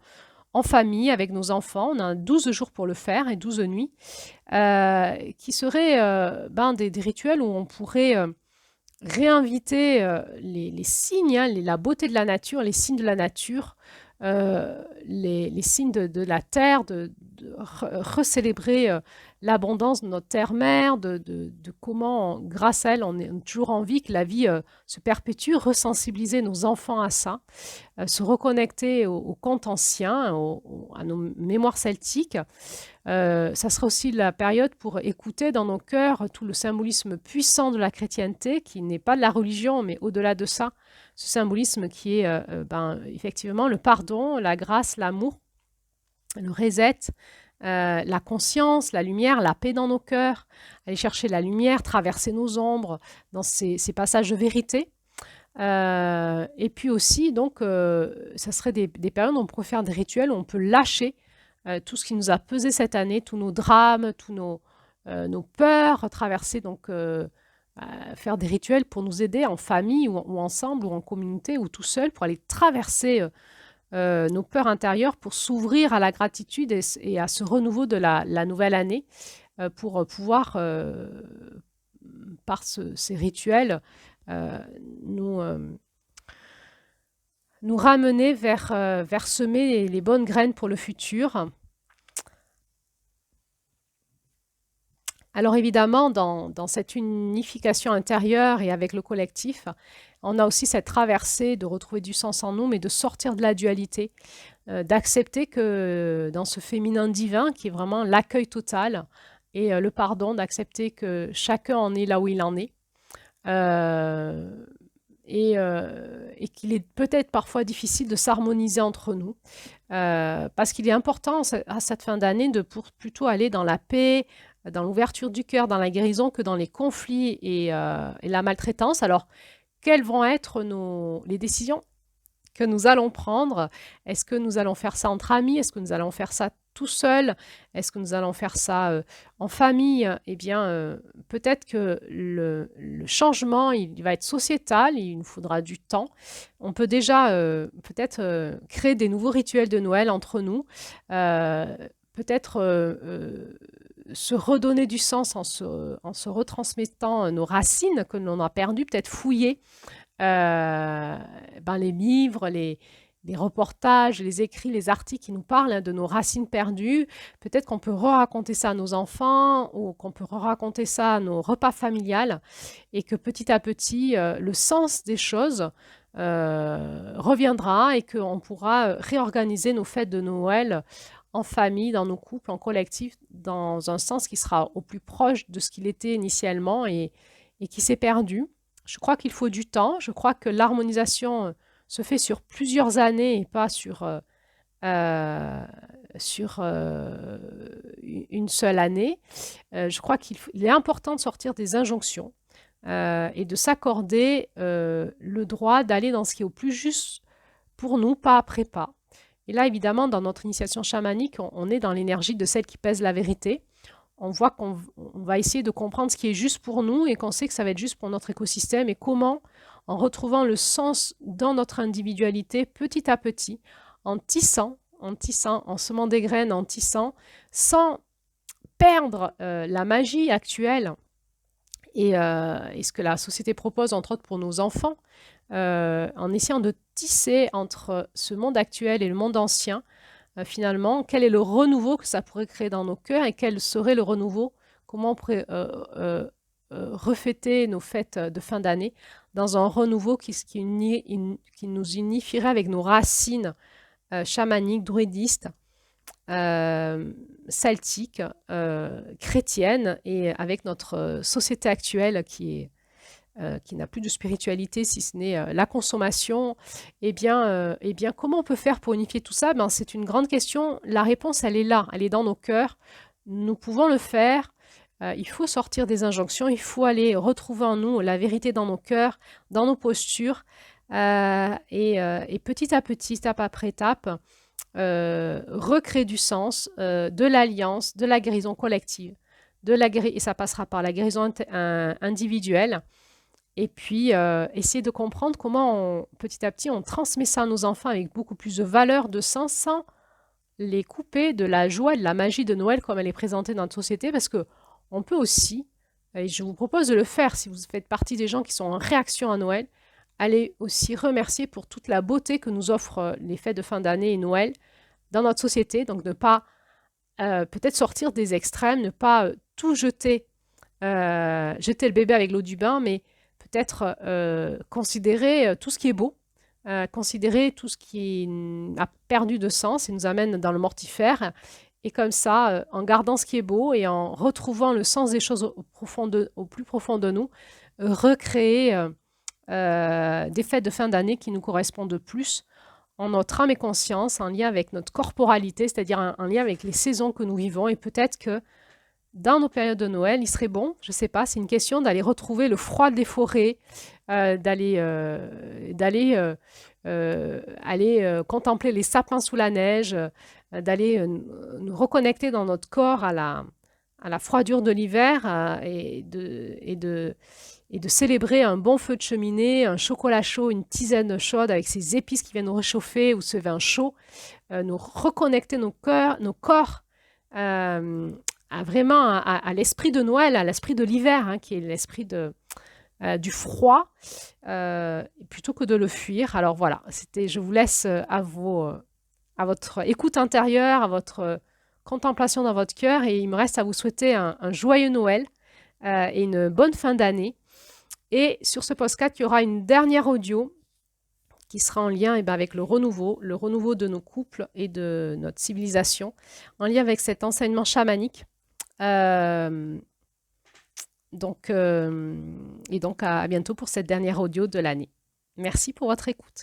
en famille, avec nos enfants. On a 12 jours pour le faire et 12 nuits, qui seraient des rituels où on pourrait réinviter les signes, hein, la beauté de la nature, les signes de la nature, les signes de la terre, de recélébrer l'abondance de notre terre-mère, de comment, grâce à elle, on est toujours en vie, que la vie se perpétue, resensibiliser nos enfants à ça, se reconnecter aux contes anciens, à nos mémoires celtiques. Ça sera aussi la période pour écouter dans nos cœurs tout le symbolisme puissant de la chrétienté, qui n'est pas de la religion, mais au-delà de ça, ce symbolisme qui est effectivement le pardon, la grâce, l'amour, le reset, la conscience, la lumière, la paix dans nos cœurs, aller chercher la lumière, traverser nos ombres dans ces passages de vérité. Et puis aussi, donc, ça serait des périodes où on pourrait faire des rituels où on peut lâcher tout ce qui nous a pesé cette année, tous nos drames, tous nos peurs, traverser, donc faire des rituels pour nous aider en famille ou ensemble ou en communauté ou tout seul pour aller traverser nos peurs intérieures, pour s'ouvrir à la gratitude et à ce renouveau de la nouvelle année, pour pouvoir, par ces rituels, nous ramener vers semer les bonnes graines pour le futur. Alors évidemment, dans cette unification intérieure et avec le collectif, on a aussi cette traversée de retrouver du sens en nous, mais de sortir de la dualité, d'accepter que dans ce féminin divin, qui est vraiment l'accueil total, et le pardon, d'accepter que chacun en est là où il en est. Et qu'il est peut-être parfois difficile de s'harmoniser entre nous, parce qu'il est important à cette fin d'année de plutôt aller dans la paix, dans l'ouverture du cœur, dans la guérison, que dans les conflits et la maltraitance. Alors, quelles vont être les décisions que nous allons prendre? Est-ce que nous allons faire ça entre amis? Est-ce que nous allons faire ça tout seul? Est-ce que nous allons faire ça en famille? Eh bien, peut-être que le changement, il va être sociétal, il nous faudra du temps. On peut déjà peut-être créer des nouveaux rituels de Noël entre nous, peut-être se redonner du sens en se retransmettant nos racines que l'on a perdues, peut-être fouiller les livres, les reportages, les écrits, les articles qui nous parlent de nos racines perdues. Peut-être qu'on peut raconter ça à nos enfants ou qu'on peut raconter ça à nos repas familiales, et que petit à petit, le sens des choses reviendra et qu'on pourra réorganiser nos fêtes de Noël en famille, dans nos couples, en collectif, dans un sens qui sera au plus proche de ce qu'il était initialement et qui s'est perdu. Je crois qu'il faut du temps. Je crois que l'harmonisation se fait sur plusieurs années et pas sur une seule année. Je crois qu'il est important de sortir des injonctions et de s'accorder le droit d'aller dans ce qui est au plus juste pour nous, pas après pas. Et là, évidemment, dans notre initiation chamanique, on est dans l'énergie de celle qui pèse la vérité. On voit qu'on va essayer de comprendre ce qui est juste pour nous et qu'on sait que ça va être juste pour notre écosystème, et comment, en retrouvant le sens dans notre individualité, petit à petit, en tissant, en semant des graines, en tissant, sans perdre la magie actuelle et ce que la société propose, entre autres pour nos enfants, en essayant de tisser entre ce monde actuel et le monde ancien, finalement, quel est le renouveau que ça pourrait créer dans nos cœurs, et quel serait le renouveau, comment on pourrait refêter nos fêtes de fin d'année dans un renouveau qui nous unifierait avec nos racines chamaniques, druidistes, celtiques, chrétiennes, et avec notre société actuelle qui n'a plus de spiritualité, si ce n'est la consommation. Eh bien, comment on peut faire pour unifier tout ça? C'est une grande question. La réponse, elle est là, elle est dans nos cœurs. Nous pouvons le faire. Il faut sortir des injonctions, il faut aller retrouver en nous la vérité dans nos cœurs, dans nos postures, et petit à petit, étape après étape, recréer du sens, de l'alliance, de la guérison collective, et ça passera par la guérison individuelle. Et puis, essayer de comprendre comment, petit à petit, on transmet ça à nos enfants avec beaucoup plus de valeur, de sens, les couper de la joie et de la magie de Noël comme elle est présentée dans notre société, parce que on peut aussi, et je vous propose de le faire si vous faites partie des gens qui sont en réaction à Noël, allez aussi remercier pour toute la beauté que nous offrent les fêtes de fin d'année et Noël dans notre société. Donc ne pas peut-être sortir des extrêmes, ne pas tout jeter, jeter le bébé avec l'eau du bain, mais peut-être considérer tout ce qui est beau, considérer tout ce qui a perdu de sens et nous amène dans le mortifère. Et comme ça, en gardant ce qui est beau et en retrouvant le sens des choses au plus profond de nous, recréer des fêtes de fin d'année qui nous correspondent plus en notre âme et conscience, en lien avec notre corporalité, c'est-à-dire en lien avec les saisons que nous vivons. Et peut-être que dans nos périodes de Noël, il serait bon, je ne sais pas, c'est une question d'aller retrouver le froid des forêts, d'aller contempler les sapins sous la neige, d'aller nous reconnecter dans notre corps à la froidure de l'hiver et de célébrer un bon feu de cheminée, un chocolat chaud, une tisane chaude avec ces épices qui viennent nous réchauffer ou ce vin chaud, nous reconnecter nos corps vraiment à l'esprit de Noël, à l'esprit de l'hiver, hein, qui est l'esprit du froid, plutôt que de le fuir. Alors voilà, je vous laisse à votre écoute intérieure, à votre contemplation dans votre cœur, et il me reste à vous souhaiter un joyeux Noël et une bonne fin d'année. Et sur ce podcast, il y aura une dernière audio qui sera en lien avec le renouveau de nos couples et de notre civilisation, en lien avec cet enseignement chamanique. Donc à bientôt pour cette dernière audio de l'année. Merci pour votre écoute.